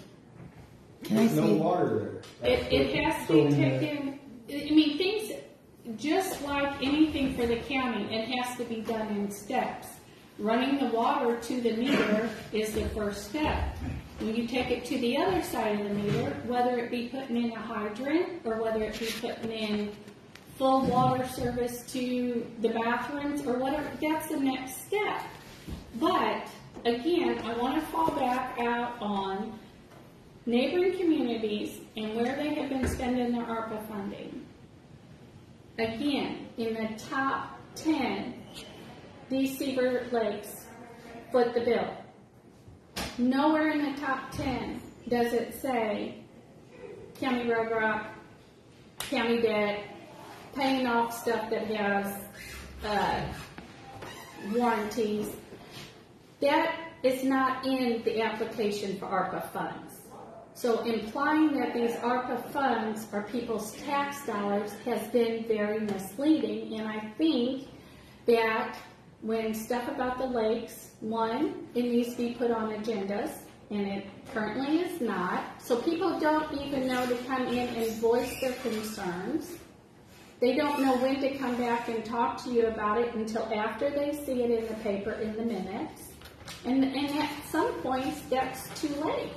can I There's no see? water there. It has to be taken, I mean, things, just like anything for the county, it has to be done in steps. Running the water to the meter is the first step. When you take it to the other side of the meter, whether it be putting in a hydrant or whether it be putting in full water service to the bathrooms or whatever, that's the next step. But again, I want to fall back out on neighboring communities and where they have been spending their ARPA funding. Again, in the top 10, these Seaver Lakes foot the bill. Nowhere in the top 10 does it say county road rock, county debt, paying off stuff that has warranties. That is not in the application for ARPA funds. So implying that these ARPA funds are people's tax dollars has been very misleading, and I think that when stuff about the lakes, one, it needs to be put on agendas, and it currently is not. So people don't even know to come in and voice their concerns. They don't know when to come back and talk to you about it until after they see it in the paper in the minutes. And at some points, that's too late.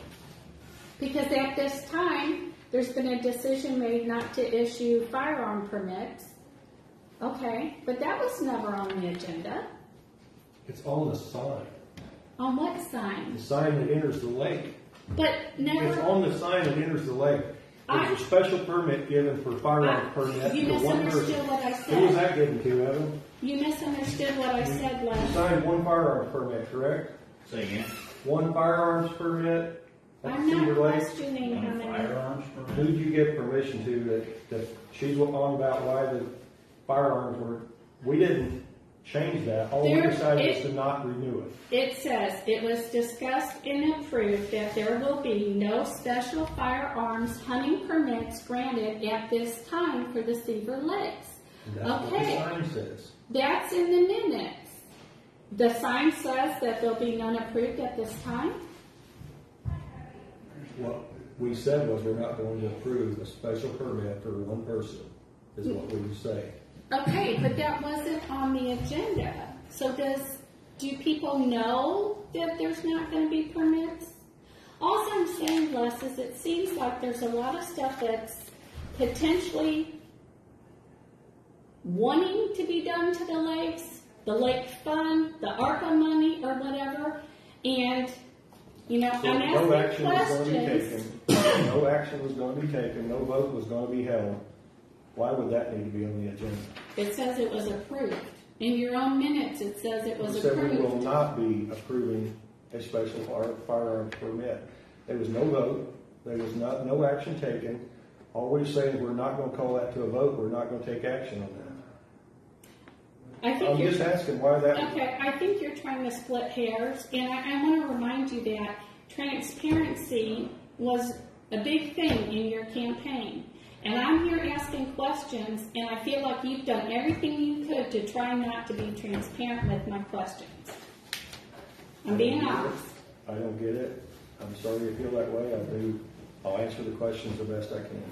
Because at this time, there's been a decision made not to issue firearm permits. Okay, but that was never on the agenda. It's on the sign. On what sign? The sign that enters the lake. But It's never. on the sign that enters the lake. There's a special permit given for firearm permit You for one person. misunderstood what I Who was said. that given to, Evan? You misunderstood what I said You last. signed one firearms permit, correct? Say again. One firearms permit at I'm not Cedar Lake. questioning how On many. firearms Who permit? did you give permission to that she's on about why the firearms were, we didn't change that. All we There- decided was it- to not renew it. It says, it was discussed and approved that there will be no special firearms hunting permits granted at this time for the Seaver Lakes. And that's what the Okay. sign says. That's in the minutes. The sign says that there'll be none approved at this time. What we said was we're not going to approve a special permit for one person, is what we would say. Okay, but that wasn't on the agenda. So do people know that there's not going to be permits? All I'm saying, Les, is it seems like there's a lot of stuff that's potentially wanting to be done to the lakes, the lake fund, the ARPA money, or whatever, and So I'm no asking action was going to be questions. taken. No action was going to be taken. No vote was going to be held. Why would that need to be on the agenda? It says it was approved. In your own minutes, it says it was We said we will approved. not be approving a special firearms permit. There was no vote. There was no action taken. All we're saying is we're not going to call that to a vote. We're not going to take action on that. I'm just asking why that. Okay, I think you're trying to split hairs, and I want to remind you that transparency was a big thing in your campaign. And I'm here asking questions, and I feel like you've done everything you could to try not to be transparent with my questions. I'm being honest. I don't get it. I'm sorry you feel that way. I'll answer the questions the best I can.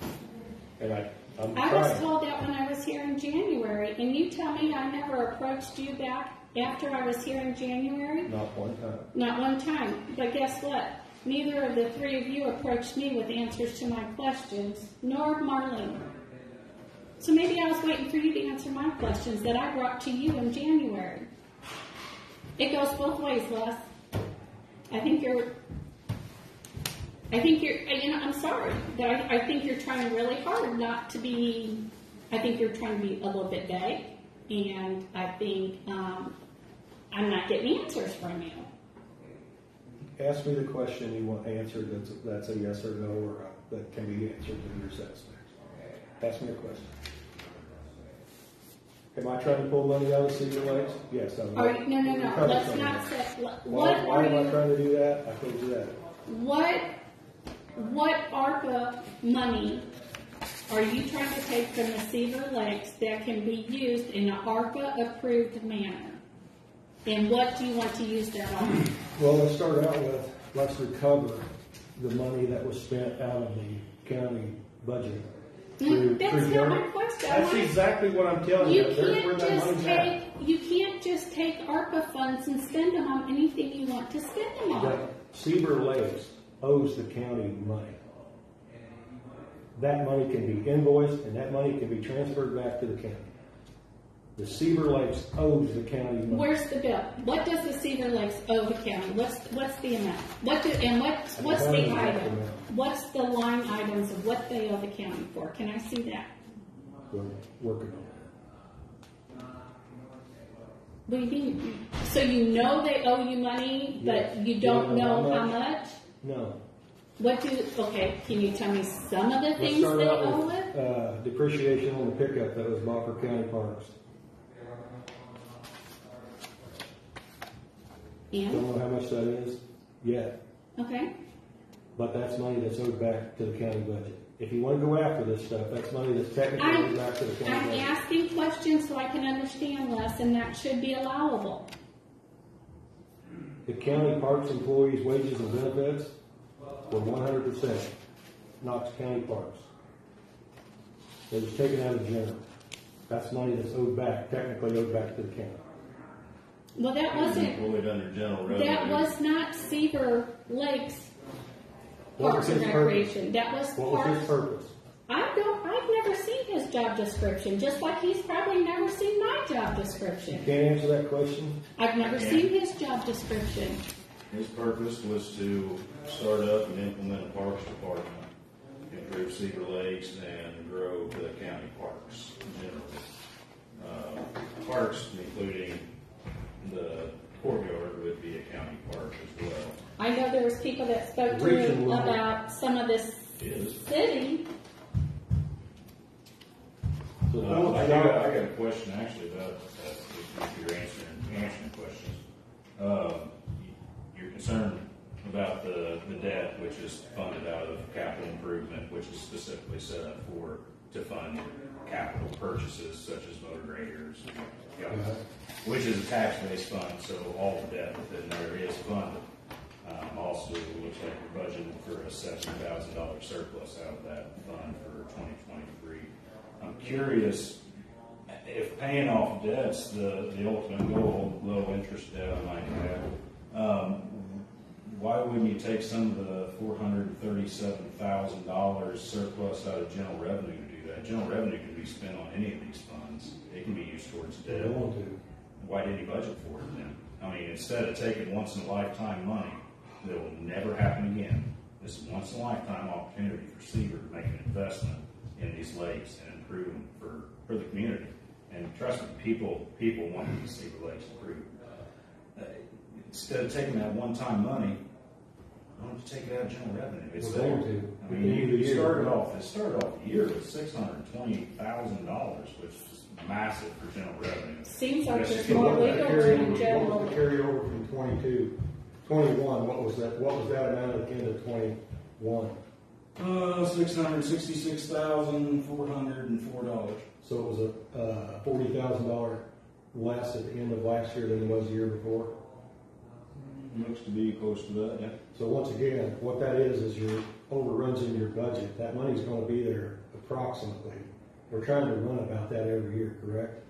And I'm I was trying. told that when I was here in January, and you tell me I never approached you back after I was here in January? Not one time. Not one time. But guess what? Neither of the three of you approached me with answers to my questions, nor Marlene. So maybe I was waiting for you to answer my questions that I brought to you in January. It goes both ways, Les. I think you're, I'm sorry, but I think you're trying really hard not to be, I think you're trying to be a little bit vague, and I think I'm not getting answers from you. Ask me the question you want answered that's a yes or no, or that can be answered to your satisfaction. Ask me a question. Am I trying to pull money out of Cedar Lakes? Yes, I'm. No. Let's not say. Why am I trying to do that? I told you that. What ARPA money are you trying to take from the Cedar Lakes that can be used in an ARPA-approved manner? And what do you want to use that on? Well, let's start out with, let's recover the money that was spent out of the county budget. That's not my question. That's exactly what I'm telling you. There's where that money's at. You can't just take ARPA funds and spend them on anything you want to spend them on. That Cedar Lakes owes the county money. That money can be invoiced and that money can be transferred back to the county. The Cedar Lakes owes the county money. Where's the bill? What does the Cedar Lakes owe the county? What's the amount? What's the item? What's the line items of what they owe the county for? Can I see that? We're working on that. What do you mean? So you know they owe you money, but Yes. you don't You know know how how much? No. Okay, can you tell me some of the Let's things start they out owe with it? depreciation on the pickup that was bought for county parks. And? Don't know how much that is yet, Okay. but that's money that's owed back to the county budget. If you want to go after this stuff, that's money that's technically owed back to the county I'm budget. asking questions so I can understand less, and that should be allowable. The county parks employees' wages and benefits were 100% Knox County Parks. It was taken out of general. That's money that's owed back, technically owed back to the county. Well, that wasn't. Employed under general revenue. That was not Cedar Lakes What Parks was and his Recreation. That was What was his Parks. purpose? I've never seen his job description, just like he's probably never seen my job description. Can't answer that question? I've never seen his job description. His purpose was to start up and implement a parks department, improve Cedar Lakes, and grow the county parks generally. Parks, including the courtyard, would be a county park as well. I know there was people that spoke to Region him level. about some of this Is. city. So I got a question actually about that, if you're answering questions. You're concerned about the debt with which is funded out of capital improvement, which is specifically set up to fund capital purchases such as motor graders, which is a tax-based fund, so all the debt within there is funded. Also, it looks like we're budgeted for a $70,000 surplus out of that fund for 2023. I'm curious if paying off debt's the ultimate goal, low interest debt I might have. Why wouldn't you take some of the $437,000 surplus out of general revenue to do that? General revenue can be spent on any of these funds. It can be used towards debt. Why didn't you budget for it then? I mean, instead of taking once in a lifetime money that will never happen again, this is once in a lifetime opportunity for Seaver to make an investment in these lakes and improve them for the community. And trust me, people want these Seaver lakes improved. Instead of taking that one-time money, why don't you take it out of general revenue? It's there. I mean, it started off the year with $620,000, which is massive for general revenue. Seems like there's more legal than general. What was the carryover from 21, what was that amount at the end of 21? $666,404. So it was a $40,000 less at the end of last year than it was the year before? Looks to be close to that, yeah. So once again, what that is your overruns in your budget. That money's going to be there approximately. We're trying to run about that every year, correct?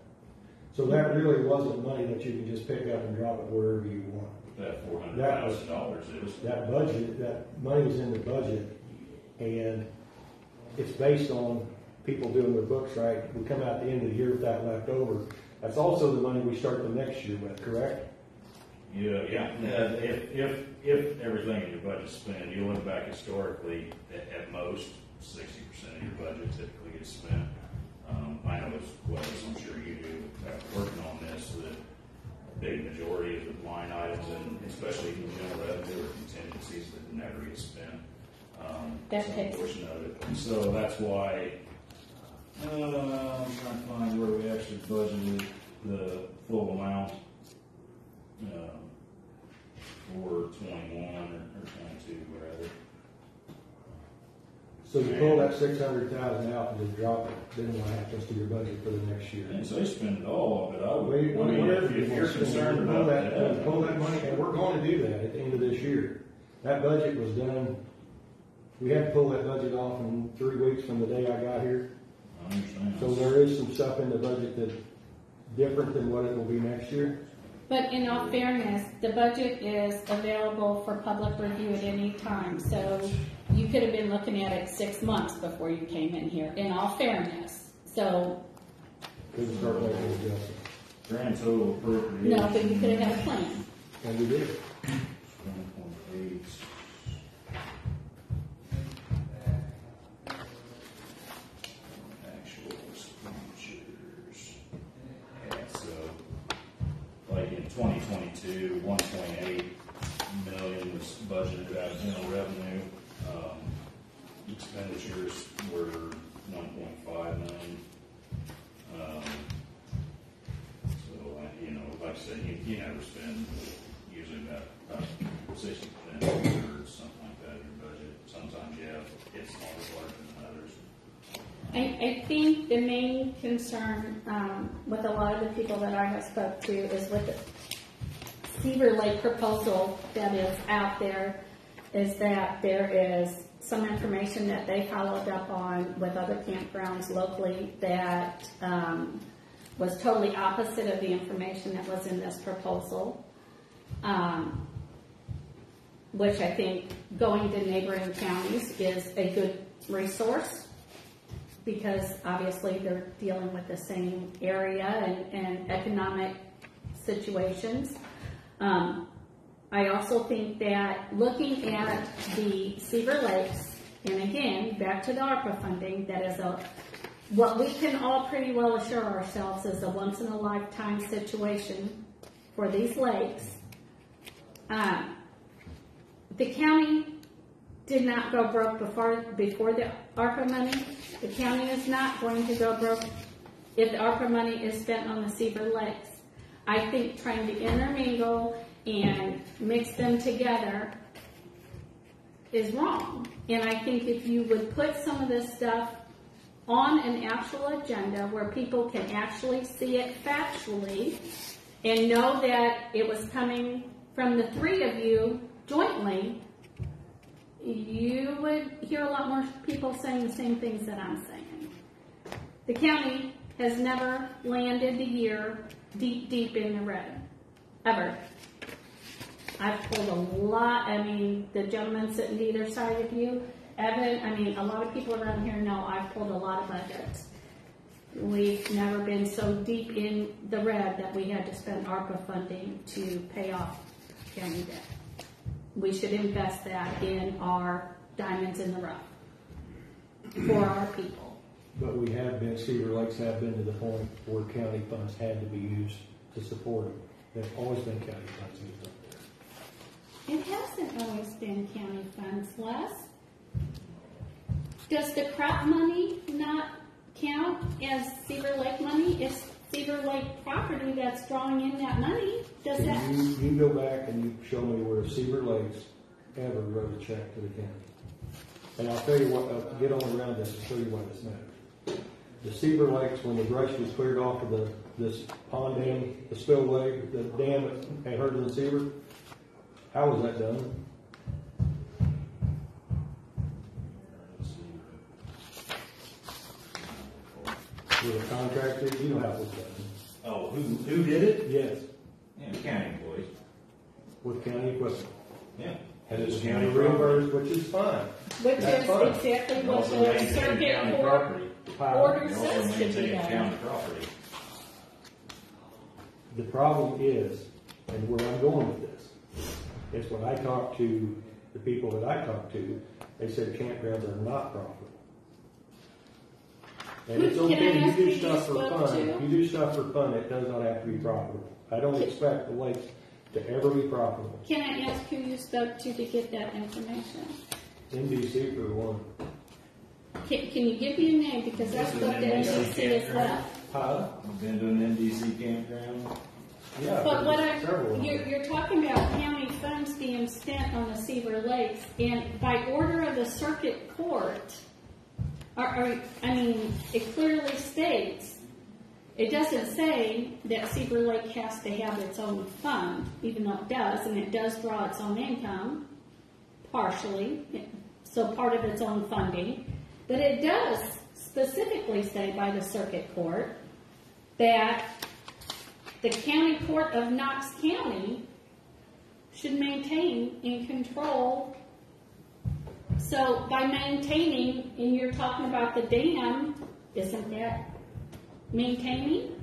So that really wasn't money that you can just pick up and drop it wherever you want. That $400,000 is. That budget, that money's in the budget, and it's based on people doing their books right. We come out at the end of the year with that left over. That's also the money we start the next year with, correct? Yeah. If everything in your budget's spent, you look back historically, at most 60% of your budget typically gets spent. I know as well as I'm sure you do after working on this, that a big majority of the line items, and especially in general revenue or contingencies, that never get spent. That's a portion of it. So that's why I'm trying to find where we actually budgeted the full amount. For 21 or 22, rather. So you pull that 600,000 out and just drop it. Then what happens to your budget for the next year? And so they spend it all of it. If you're Pull concerned about that, pull that money, and we're going to do that at the end of this year. That budget was done. We had to pull that budget off in 3 weeks from the day I got here. I understand. So there is some stuff in the budget that's different than what it will be next year. But in all fairness, the budget is available for public review at any time. So you could have been looking at it 6 months before you came in here, in all fairness. So. Couldn't start making adjustments. Grand total appropriation. No, but you could have had a plan. And we did. 1.8. Actual expenditures. Yeah, so like in 2022, 1.8 million was budgeted out of general revenue. Expenditures were 1.5 million. So, like I said, you never spend usually about 60% or something like that in your budget. Sometimes you have it's always larger than others. I think the main concern with a lot of the people that I have spoke to is with the Seaver Lake proposal that is out there, is that there is some information that they followed up on with other campgrounds locally that was totally opposite of the information that was in this proposal, which I think going to neighboring counties is a good resource, because obviously they're dealing with the same area and economic situations. I also think that looking at the Seaver Lakes, and again, back to the ARPA funding, that is what we can all pretty well assure ourselves is a once-in-a-lifetime situation for these lakes. The county did not go broke before the ARPA money. The county is not going to go broke if the ARPA money is spent on the Seaver Lakes. I think trying to intermingle and mix them together is wrong. And I think if you would put some of this stuff on an actual agenda where people can actually see it factually and know that it was coming from the three of you jointly, you would hear a lot more people saying the same things that I'm saying. The county has never landed the year deep in the red, ever. I've pulled a lot, the gentleman sitting to either side of you, Evan, a lot of people around here know I've pulled a lot of budgets. We've never been so deep in the red that we had to spend ARPA funding to pay off county debt. We should invest that in our diamonds in the rough for our people. But we have been, Cedar Lakes have been to the point where county funds had to be used to support them. There's always been county funds used up there. It hasn't always been county funds, Les. Does the crop money not count as Cedar Lake money? It's Cedar Lake property that's drawing in that money. Does that? You go back and you show me where Cedar Lakes ever wrote a check to the county. And I'll tell you what, I'll get on around this and show you why this matters. The Cedar Lakes, when the brush was cleared off of this pond dam, the spillway, the dam at Hurdle and Cedar, how was that done? With a contractor, you know how it was done. Oh, who did it? Yes, Yeah, county employees. with county equipment. Yeah. And it's county reimbursed, which is fine. Which is That's fine. exactly And what also the maintain circuit county court property. order And also says to be maintain done. county property. The problem is, and where I'm going with this, is when I talk to the people that I talk to, they said campgrounds are not profitable. And it's Can I okay, you ask who do you stuff for spoke fun. to? You do stuff for fun, it does not have to be profitable. I don't expect the lakes to ever be profitable. Can I ask who you spoke to get that information? NBC for one. Can you give me a name? Because that's This is what the an NBC is left. Huh? I've been to an NDC campground. Yeah. But what there's several of them. you're talking about county funds being spent on the Cedar Lakes, and by order of the circuit court, it clearly states, it doesn't say that Cedar Lake has to have its own fund, even though it does, and it does draw its own income, partially, so part of its own funding, but it does specifically say by the circuit court that the county court of Knox County should maintain and control. So by maintaining, and you're talking about the dam, isn't that maintaining?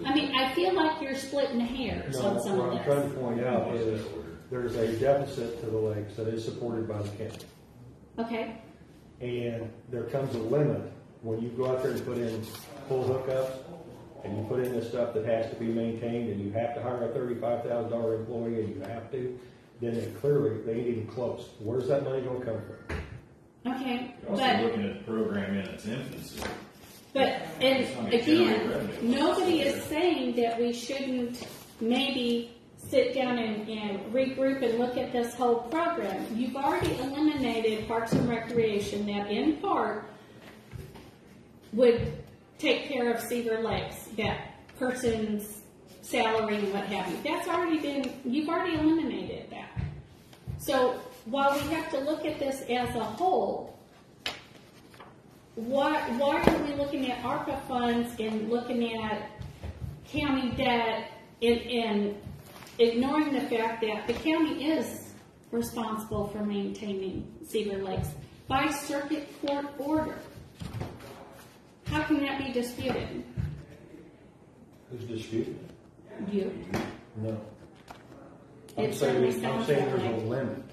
I feel like you're splitting hairs No, on some what of I'm trying this. to point out is there's a deficit to the lakes that is supported by the county. Okay, And there comes a limit when you go out there and put in full hookups and you put in the stuff that has to be maintained and you have to hire a $35,000 employee and you have to, then they ain't even close. Where's that money gonna come from? okay, You're also looking at the program in its infancy. and again, nobody is saying that we shouldn't maybe sit down and regroup and look at this whole program. You've already eliminated Parks and Recreation that in part would take care of Cedar Lakes, that person's salary and what have you. That's already been, you've already eliminated that. So while we have to look at this as a whole, why are we looking at ARPA funds and looking at county debt and ignoring the fact that the county is responsible for maintaining Cedar Lakes by circuit court order? How can that be disputed? Who's disputing? You. No. It certainly I'm sounds saying that there's a way. limit.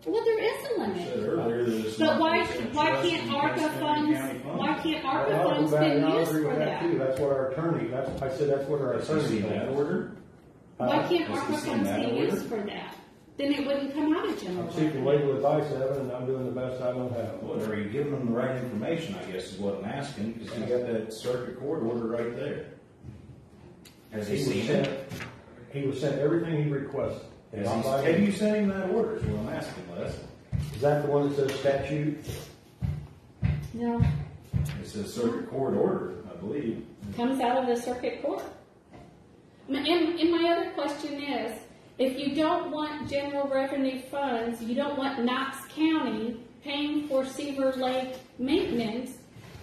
Well, there is a Said limit. earlier that it's But not why just a can't trust ARPA in County funds, funds. why can't Well, ARPA I'll go funds back be and I'll used agree for with that? too. That's what our attorney, I said that's what our Has he attorney seen told that me. order? Why can't Has he ARPA seen funds that be order? used for that? Then it wouldn't come out of general I'm seeking revenue. legal advice, Evan, and I'm doing the best I know how. Well, are you giving them the right information, I guess is what I'm asking, because you got that circuit court order right there. Has he He was seen sent, it? he was sent everything he requested. And I'm like, Have you sent him that order, is what I'm asking, Les? Is that the one that says statute? No, It says circuit court order, I believe. comes out of the circuit court. And my other question is, if you don't want general revenue funds, you don't want Knox County paying for Seaver Lake maintenance,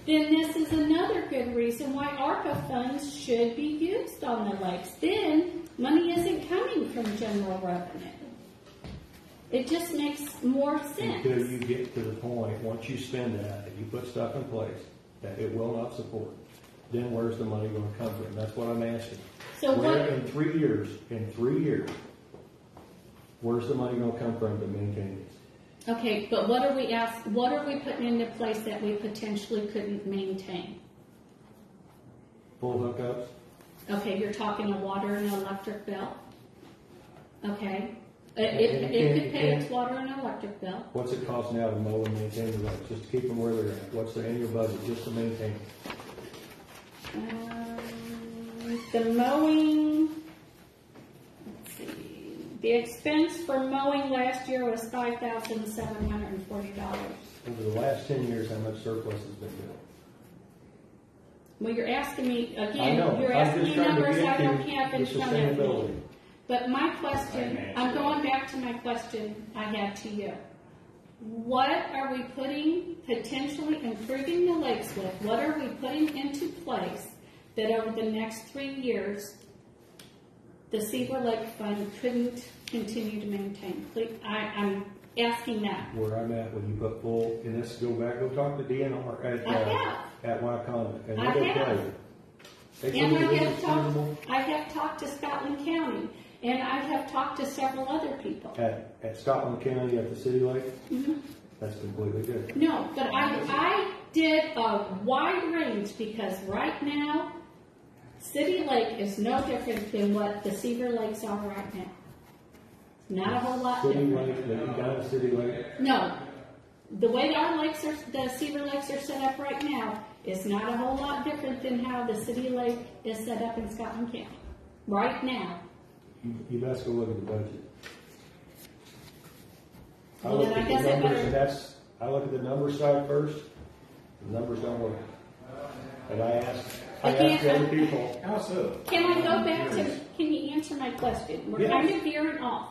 then this is another good reason why ARPA funds should be used on the lakes. Then money isn't coming from general revenue. It just makes more sense. Until you get to the point, once you spend that, and you put stuff in place that it will not support, then where's the money gonna come from? That's what I'm asking. So Where what, in 3 years, where's the money gonna come from to maintain this? okay, but what are we putting into place that we potentially couldn't maintain? Full hookups? Okay, you're talking a water and electric bill? Okay. It could pay its water and electric bill. What's it cost now to mow and maintain the roads, just to keep them where they're at? What's the annual budget just to maintain them? The mowing, let's see, the expense for mowing last year was $5,740. Over the last 10 years, how much surplus has been built? Well, you're asking me, I again, know, you're I'm asking just me trying to numbers I get don't to have in the front of me. sustainability. But my question, I'm going back to my question I had to you. What are we potentially improving the lakes with? What are we putting into place that over the next 3 years, the Seaver Lake Fund couldn't continue to maintain? Please, I'm asking that. Where I'm at, when you put full, and let's go talk to DNR at Wycombe. And I what they have. tell you. They tell And you I this have is feasible. talked to Scotland County, and I have talked to several other people. At Scotland County, at the city lake, Mm-hmm. that's completely different. No, but I did a wide range because right now, City Lake is no different than what the Seaver Lakes are right now. Not a whole lot City different. lake, the Edina city lake, No, the way our lakes are, the Seaver Lakes are set up right now is not a whole lot different than how the City Lake is set up in Scotland County. Right now. you best go look at the budget. Well, then I guess I better- I look at the number side first, the numbers don't work. And I asked other people, How so? Can I go back to, can you answer my question? We're Yes. kind of veering off.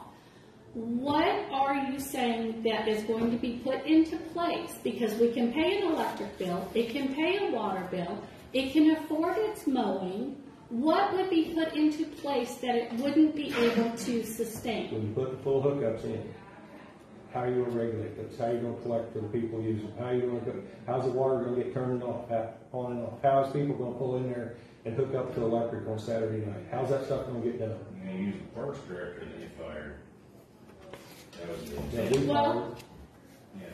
What are you saying that is going to be put into place? Because we can pay an electric bill, it can pay a water bill, it can afford its mowing. What would be put into place that it wouldn't be able to sustain? when you put the full hookups in, how are you gonna regulate this? How are you gonna collect for the people using? How's the water gonna get turned off, on and off? How's people gonna pull in there and hook up to electric on Saturday night? How's that stuff gonna get done? You're gonna use the parks director that you fired. That was the Yeah, intent. we Well- fired. Yeah.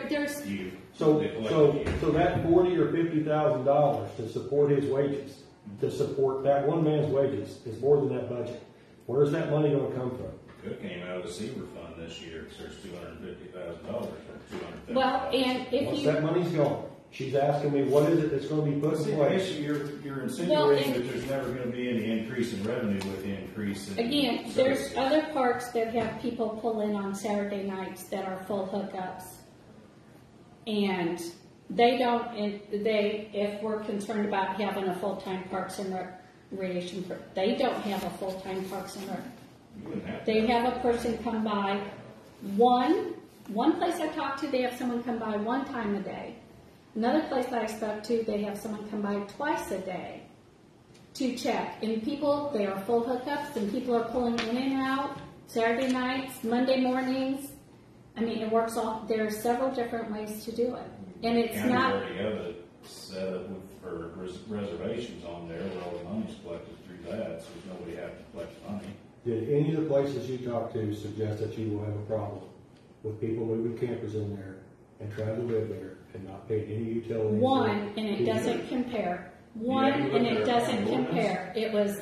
There's, You. So they collected you. that $40,000 or $50,000 to support his wages, to support that one man's wages is more than that budget. Where's that money gonna come from? It came out of the Seaver Fund this year, because there's $250,000 or $250,000. well, and if Once you, that money's gone, she's asking me, what is it that's gonna be put See, in I place? guess you're Well, insinuating and- that there's never gonna be any increase in revenue with the increase in. again, there's services. other parks that have people pull in on Saturday nights that are full hookups. And they don't, if we're concerned about having a full-time Parks and Recreation, they don't have a full-time Parks and Rec. You wouldn't have to. They have a person come by one place I talked to, they have someone come by one time a day. Another place I spoke to, they have someone come by twice a day to check. And people, they are full hookups and people are pulling in and out Saturday nights, Monday mornings. I mean, it works all, there are several different ways to do it. And it's County not, already have it set up for reservations on there, where all the money's collected through that, so there's nobody have to collect money. Did any of the places you talked to suggest that you will have a problem with people moving campers in there and trying to live there and not paying any utilities? one, and it doesn't compare. One, and it doesn't compare. It was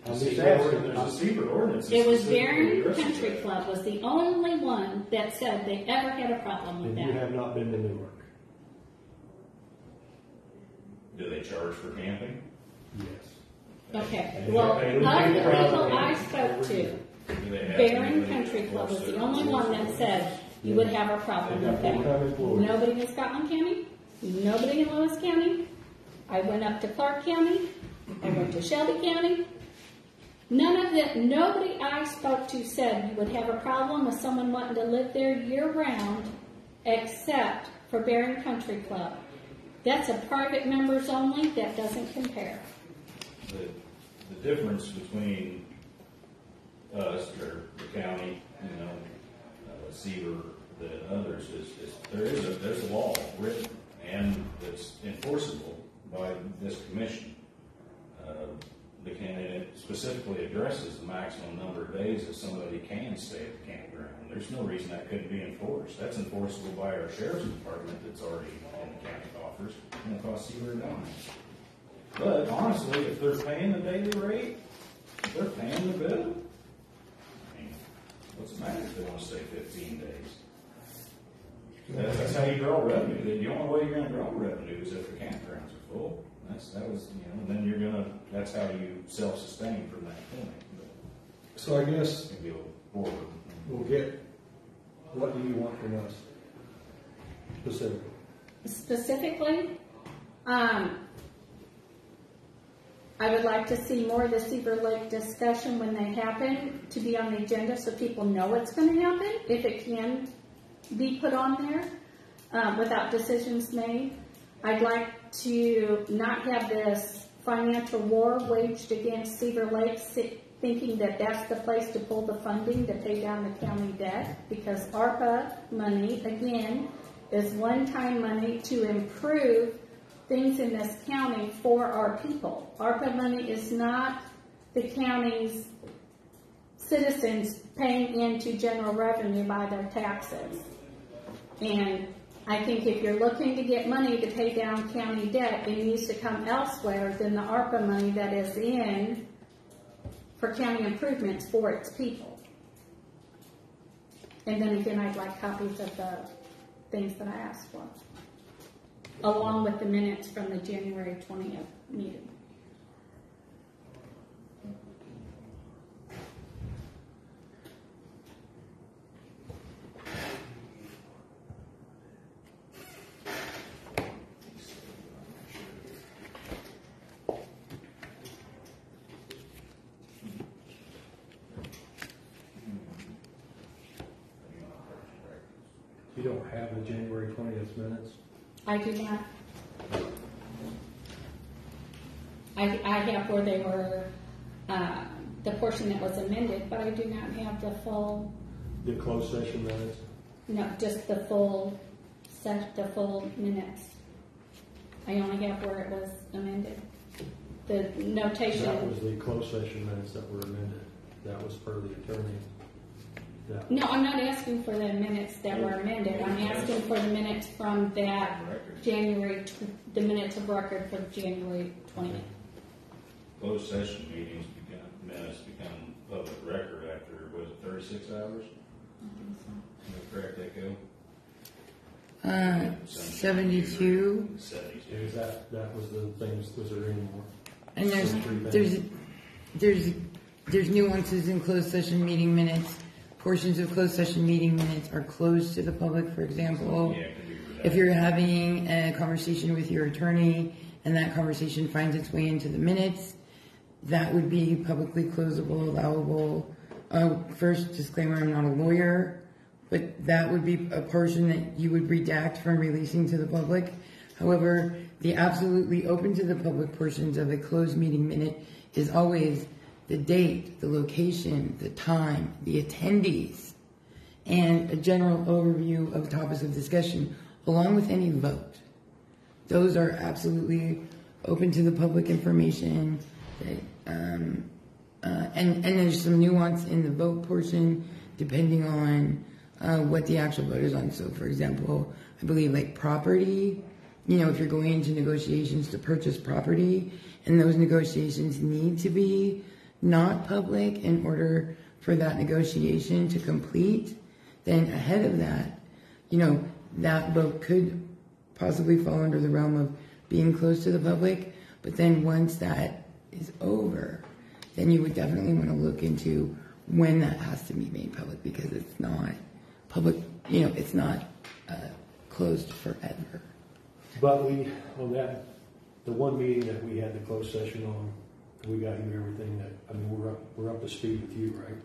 I'm just There's asking. a secret ordinance. It was specifically Barron addresses Country that. Club was the only one that said they ever had a problem with And you that. have not been to Newark? Do they charge for camping? Yes. Okay, And well, they of pay the the people property I spoke to, Do they have Barron anybody Country Club was enforce the it? only one that said you would have a problem with that. Nobody in Scotland County, nobody in Lewis County. I went up to Clark County, I went to Shelby County. None of that, nobody I spoke to said you would have a problem with someone wanting to live there year round, except for Barron Country Club. That's a private members only, that doesn't compare. The difference between us or the county, Seaver, than others is there's a law written and it's enforceable by this commission. It specifically addresses the maximum number of days that somebody can stay at the campground. There's no reason that couldn't be enforced. That's enforceable by our sheriff's department that's already in the county coffers. It won't cost Seaver a dime. But honestly, if they're paying the daily rate, if they're paying the bill, I mean, what's the matter if they want to stay 15 days? That's how you draw revenue. The only way you're going to draw revenue is if the campgrounds are full. Then that's how you self-sustain from that point. So I guess Maybe we'll we'll get, what do you want from us specifically? Specifically, I would like to see more of the Seaver Lake discussion when they happen to be on the agenda so people know what's going to happen, if it can be put on there without decisions made. I'd like to not have this financial war waged against Seaver Lake, thinking that that's the place to pull the funding to pay down the county debt, because ARPA money, again, is one-time money to improve things in this county for our people. ARPA money is not the county's citizens paying into general revenue by their taxes. And I think if you're looking to get money to pay down county debt, it needs to come elsewhere than the ARPA money that is in for county improvements for its people. And then again, I'd like copies of the things that I asked for, along with the minutes from the January 20th meeting. You don't have the January 20th minutes? I do not. I have where they were, the portion that was amended, but I do not have the full. The closed session minutes? No, just the full minutes. I only have where it was amended. The notation. That was the closed session minutes that were amended. That was per the attorney. Yeah. No, I'm not asking for the minutes that were amended. I'm asking for the minutes from that the minutes of record for January 20th. Closed session minutes become public record after, was it 36 hours? Am I correct, Echo? 72. 72. Is that was the things, was there any more? And there's nuances in closed session meeting minutes. Portions of closed session meeting minutes are closed to the public, for example. Yeah, it can be redacted. If you're having a conversation with your attorney and that conversation finds its way into the minutes, that would be publicly closable, allowable. First disclaimer, I'm not a lawyer, but that would be a portion that you would redact from releasing to the public. However, the absolutely open to the public portions of a closed meeting minute is always the date, the location, the time, the attendees, and a general overview of topics of discussion, along with any vote. Those are absolutely open to the public information. And there's some nuance in the vote portion depending on what the actual vote is on. So, for example, I believe like property, if you're going into negotiations to purchase property, and those negotiations need to be not public in order for that negotiation to complete, then ahead of that, that vote could possibly fall under the realm of being closed to the public. But then once that is over, then you would definitely want to look into when that has to be made public, because it's not public, you know, it's not closed forever. But we, on that, the one meeting that we had the closed session on, we got you everything that, I mean, we're up to speed with you, right?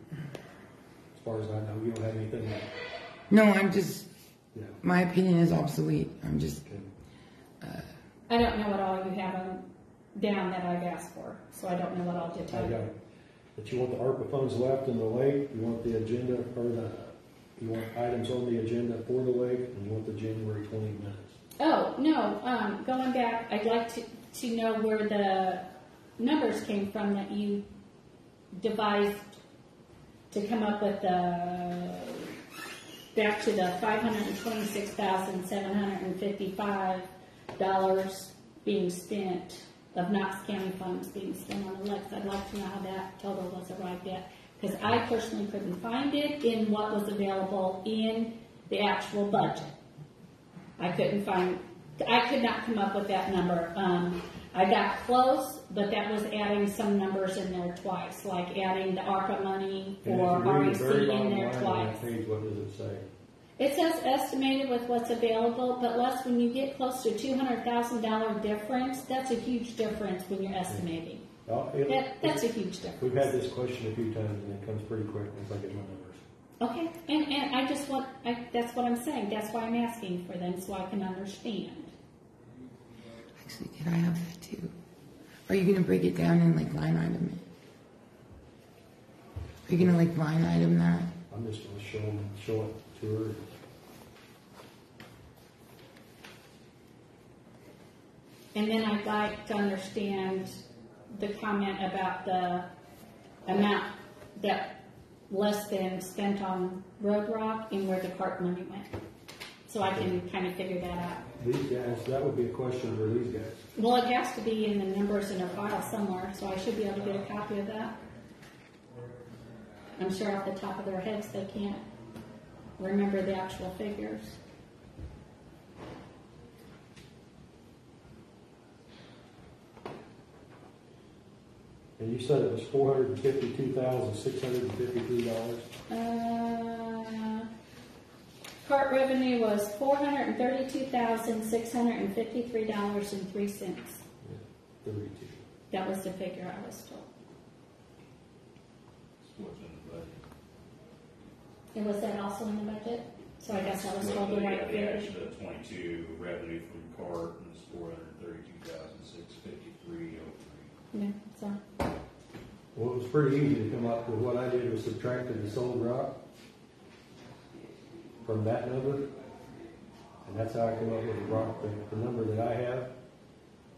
As far as I know, you don't have anything that, No, I'm just, yeah. my opinion is obsolete. I'm just, I don't know what all you have down that I've asked for, so I don't know what all to tell I got you. it. But you want the ARPA funds left in the lake, you want the agenda, you want items on the agenda for the lake, and you want the January 20 minutes. Oh, no, going back, I'd like to know where the numbers came from that you devised to come up with back to the $526,755 being spent of Knox County funds being spent on the lakes. I'd like to know how that total was arrived at, because I personally couldn't find it in what was available in the actual budget. I could not come up with that number. I got close, but that was adding some numbers in there twice, like adding the ARPA money for REC in there twice. Page, what does it say? It says estimated with what's available, but Les, when you get close to $200,000 difference, that's a huge difference when you're estimating. Well, That's a huge difference. we've had this question a few times, and it comes pretty quick once I get my numbers. Okay, and I just want, that's what I'm saying. That's why I'm asking for them, so I can understand. actually, did I have that too? Are you going to break it down in like line item it? Are you going to like line item that? I'm just going to show it to her. And then I'd like to understand the comment about the amount that less than spent on road rock and where the CART money went. So I can kind of figure that out. These guys, that would be a question for these guys. Well, it has to be in the numbers in a file somewhere, so I should be able to get a copy of that. I'm sure off the top of their heads they can't remember the actual figures. And you said it was $452,653? Cart revenue was $432,653.03. 32. That was the figure I was told. What's in the budget? And was that also in the budget? So I guess I was told the right The figure. extra 22 revenue from cart is 432,653.03. Yeah, so. Well, it was pretty easy to come up with. What I did was subtracted the sold rock from that number, and that's how I come up with the rock, the number that I have.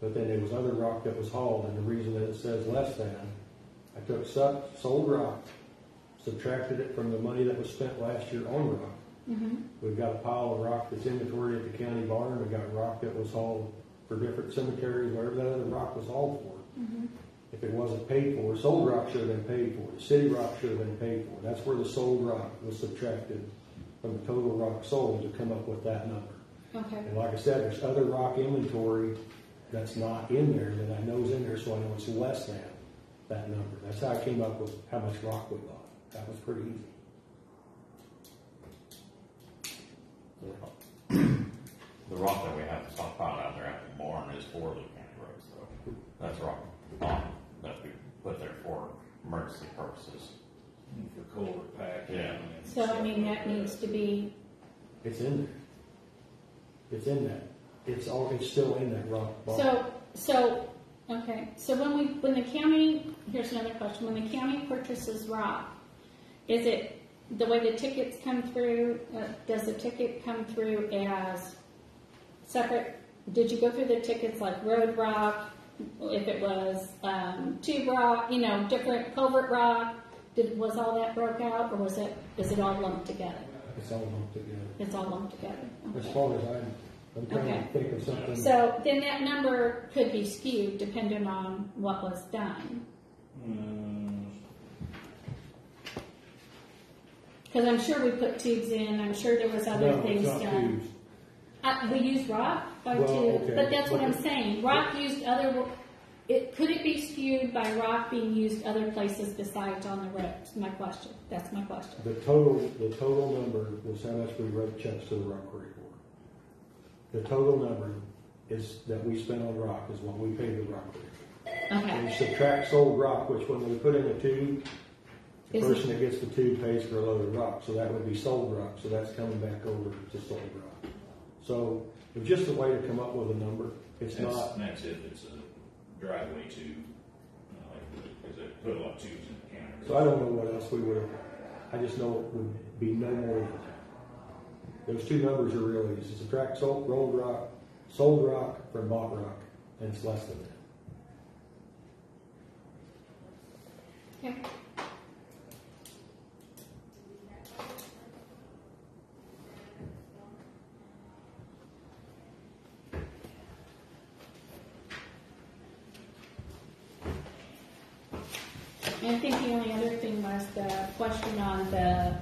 But then there was other rock that was hauled, and the reason that it says less than, I took sold rock, subtracted it from the money that was spent last year on rock. Mm-hmm. We've got a pile of rock that's inventory at the county barn. We've got rock that was hauled for different cemeteries, wherever that other rock was hauled for. Mm-hmm. If it wasn't paid for, sold rock should have been paid for. The city rock should have been paid for. That's where the sold rock was subtracted from the total rock sold to come up with that number. Okay. And like I said, there's other rock inventory that's not in there that I know is in there, so I know it's less than that number. That's how I came up with how much rock we bought. That was pretty easy. The rock that we have stockpiled out there at the barn is for the county roads, though. That's rock that we put there for emergency purposes. For culvert packing. Yeah. So, I mean, that needs to be, It's in there. It's in that. It's still in that rock barn. okay. So when the county, here's another question. When the county purchases rock, is it the way the tickets come through? Does the ticket come through as separate? Did you go through the tickets like road rock? If it was tube rock, different culvert rock, was all that broke out, or is it all lumped together? It's all lumped together. It's all lumped together. As Okay. far as I'm trying Okay. to think of something. So then that number could be skewed depending on what was done. Because I'm sure we put tubes in. I'm sure there was other No, things it's not done. used. We used rock by Well, tube, okay, but that's what but I'm saying. Rock used other. Could it be skewed by rock being used other places besides on the roads? My question. That's my question. The total number was how much we wrote checks to the rock quarry for. The total number is that we spent on rock is what we paid the rock quarry for. Okay. And subtract sold rock, which when we put in a tube, the Is person that gets the tube pays for a load of rock, so that would be sold rock, so that's coming back over to sold rock. So it's just a way to come up with a number. It's not. That's if it's a driveway tube, because they put a lot of tubes in the counter. So I don't know what else we would have, I just know it would be no more than that. Those two numbers are really easy. Subtract sold rock from bought rock, and it's less than that. Okay. And I think the only other thing was the question on the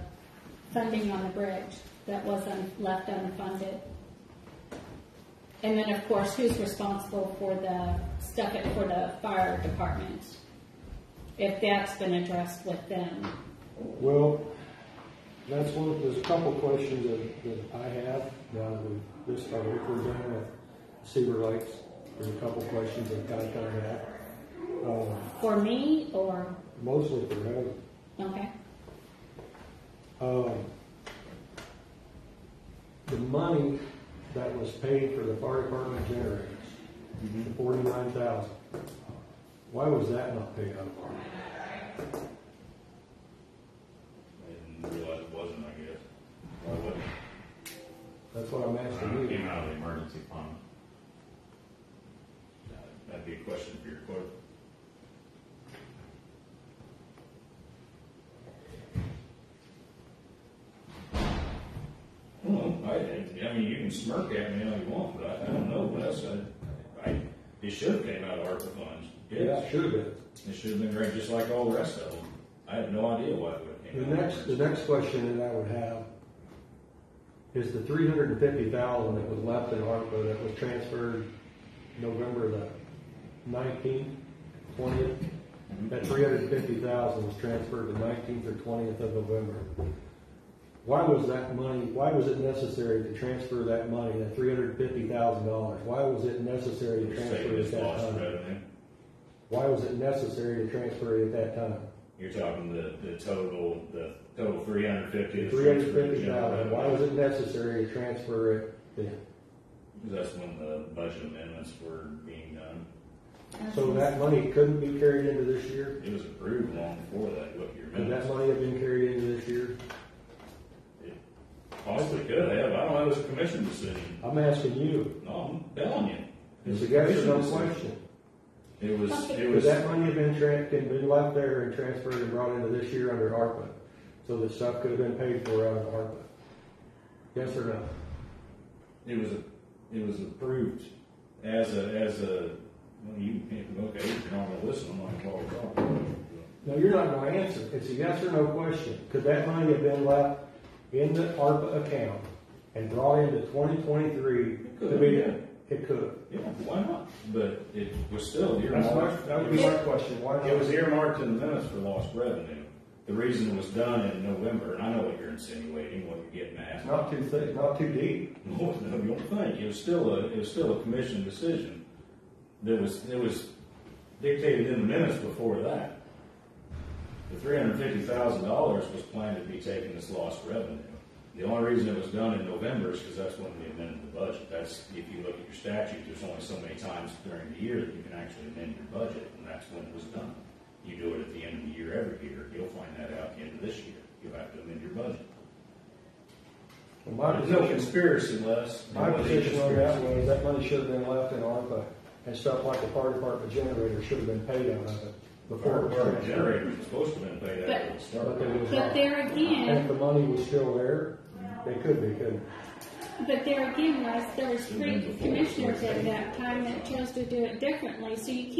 funding on the bridge that was left unfunded. And then, of course, who's responsible for the stuff for the fire department? If that's been addressed with them. Well, that's there's a couple questions that I have now that we've just started. If we're done with Seaver Lakes, there's a couple questions that I kind of have. For me, or? Mostly for Heather. Okay. The money that was paid for the fire department generators, the $49,000. Why was that not paid out of ARPA? I didn't realize it wasn't, I guess. Why wouldn't it? That's what I'm asking you. Came out of the emergency fund. That'd be a question for your clerk. I mean, you can smirk at me all you want, but I don't know, Wes. It should have came out of ARPA funds. Yes. Yeah, it should have been. It should have been great, just like all the rest of them. I have no idea why it would have came out. The next question that I would have is the $350,000 that was left in ARPA that was transferred November the 19th, 20th. That $350,000 was transferred the 19th or 20th of November. Why was that money? Why was it necessary to transfer that money, that $350,000? Why was it necessary to transfer it at that time? Revenue. Why was it necessary to transfer it at that time? You're talking the total 350. $350,000. Why was it necessary to transfer it then? That's when the budget amendments were being done. So that money couldn't be carried into this year? It was approved long before that. Look at your Could minutes. that money have been carried into this year? It possibly could have. I don't know. It was a commission decision. I'm asking you. No, I'm telling you. It's a yes or no question. It was. Could that money have been left there and transferred and brought into this year under ARPA? So that stuff could have been paid for out of ARPA? Yes or no? It was approved as a. Well, you can't. Okay, you're not going to listen. I'm not going to talk. No, you're not going to answer. It's a yes or no question. Could that money have been left in the ARPA account and brought into 2023? It could, yeah. It could. Yeah, why not? But it was still That would be my question. Why not? It was earmarked in the minutes for lost revenue. The reason it was done in November, and I know what you're insinuating, what you're getting at. It's not too thick, not too deep. No, you don't think. It was still a commission decision. It was dictated in the minutes before that. The $350,000 was planned to be taken as lost revenue. The only reason it was done in November is because that's when we amended the budget. That's, if you look at your statute, there's only so many times during the year that you can actually amend your budget, and that's when it was done. You do it at the end of the year every year. You'll find that out at the end of this year. You'll have to amend your budget. Well, There's no conspiracy, Les. my position on that was that money should have been left in ARPA, and stuff like the fire department generator should have been paid out of it before it was Our transferred. generator was supposed to have been paid out at the start. But they was But not. there And again, if the money was still there, they could be, couldn't was there was three commissioners at that time that chose to do it differently. So you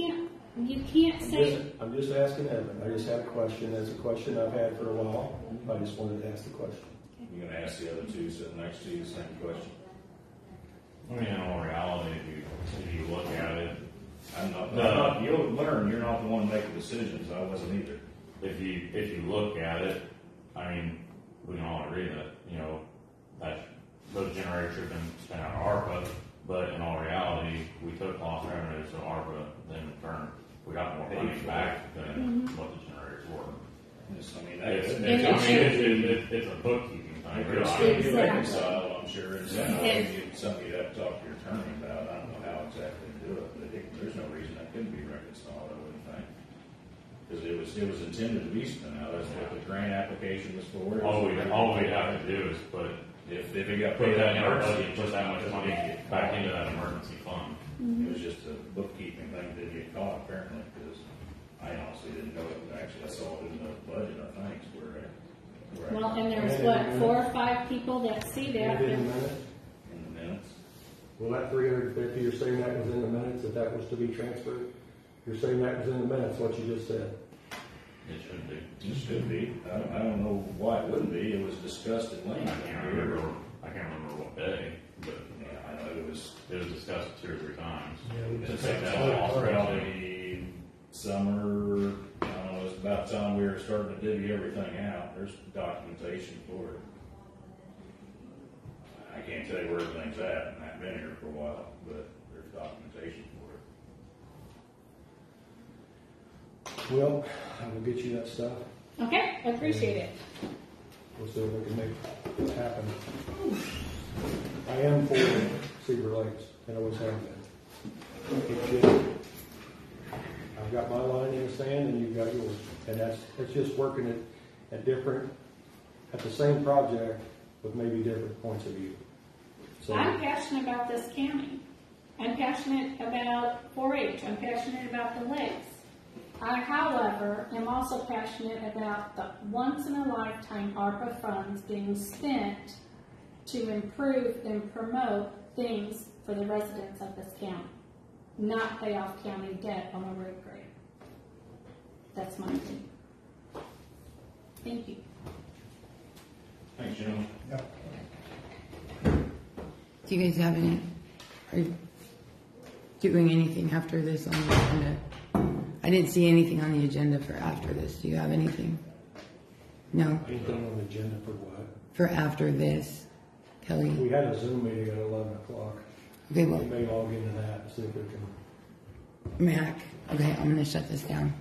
can't say. I'm just asking Evan. I just had a question. That's a question I've had for a while. I just wanted to ask the question. You're going to ask the other two sitting next to you the same question. I mean, in all reality, if you look at it, You'll learn, you're not the one making decisions, I wasn't either. If you look at it, I mean, we can all agree that, you know, that those generators should have been spent out of ARPA, but in all reality, we took lost revenues from ARPA, then in turn, we got more money back than what the generators were. It's It's a bookkeeping thing. It's really. still be reconciled, I'm sure, and something you'd have to talk to your attorney about. I don't know how exactly to do it, but there's no reason that couldn't be reconciled, I wouldn't think. Because it was intended to be spent out, that's what the grant application was for. All we have to do is if it got put paid that in our emergency, budget, put that much money back into that emergency fund. it was just a bookkeeping thing that get caught apparently, because I honestly didn't know it. Actually, I saw it in the budget, I think, Well, and there's what, 4 or 5 people that see that. In the minutes? in the minutes. Well, that 350, you're saying that was in the minutes, that was to be transferred? You're saying that was in the minutes, what you just said? It should be. It should be. I don't know why it wouldn't be. It was discussed at length. I can't remember what day, but Yeah, I know it was. it was discussed 2 or 3 times. It's To take that off. probably summer. I don't know. It was about the time we were starting to divvy everything out. There's documentation for it. I can't tell you where everything's at. I haven't been here for a while, but there's documentation for it. Well, I will get you that stuff. Okay, I appreciate it. We'll see if we can make it happen. I am for Cedar Lakes, and always have been. I've got my line in the sand, and you've got yours, and it's just working at the same project with maybe different points of view. So I'm passionate about this county. I'm passionate about 4-H. I'm passionate about the lakes. I, however, am also passionate about the once-in-a-lifetime ARPA funds being spent to improve and promote things for the residents of this county, not pay off county debt on a road grade. That's my opinion. Thank you. Thanks, gentlemen. Do you guys have any, are you doing anything after this on the agenda? I didn't see anything on the agenda for after this. Do you have anything? No? anything on the agenda for what? For after this, Kelly? We had a Zoom meeting at 11 o'clock. Okay, We well, may log into that and see if we can. Mac, okay, I'm gonna shut this down.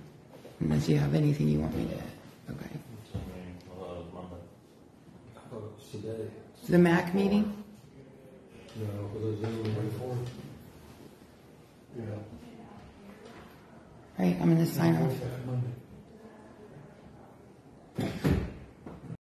Unless you have anything you want me to, okay. It's on me, Monday. I thought it was today. The Mac meeting? No, it was a Zoom meeting. Yeah. Right, I'm gonna sign off. Monday.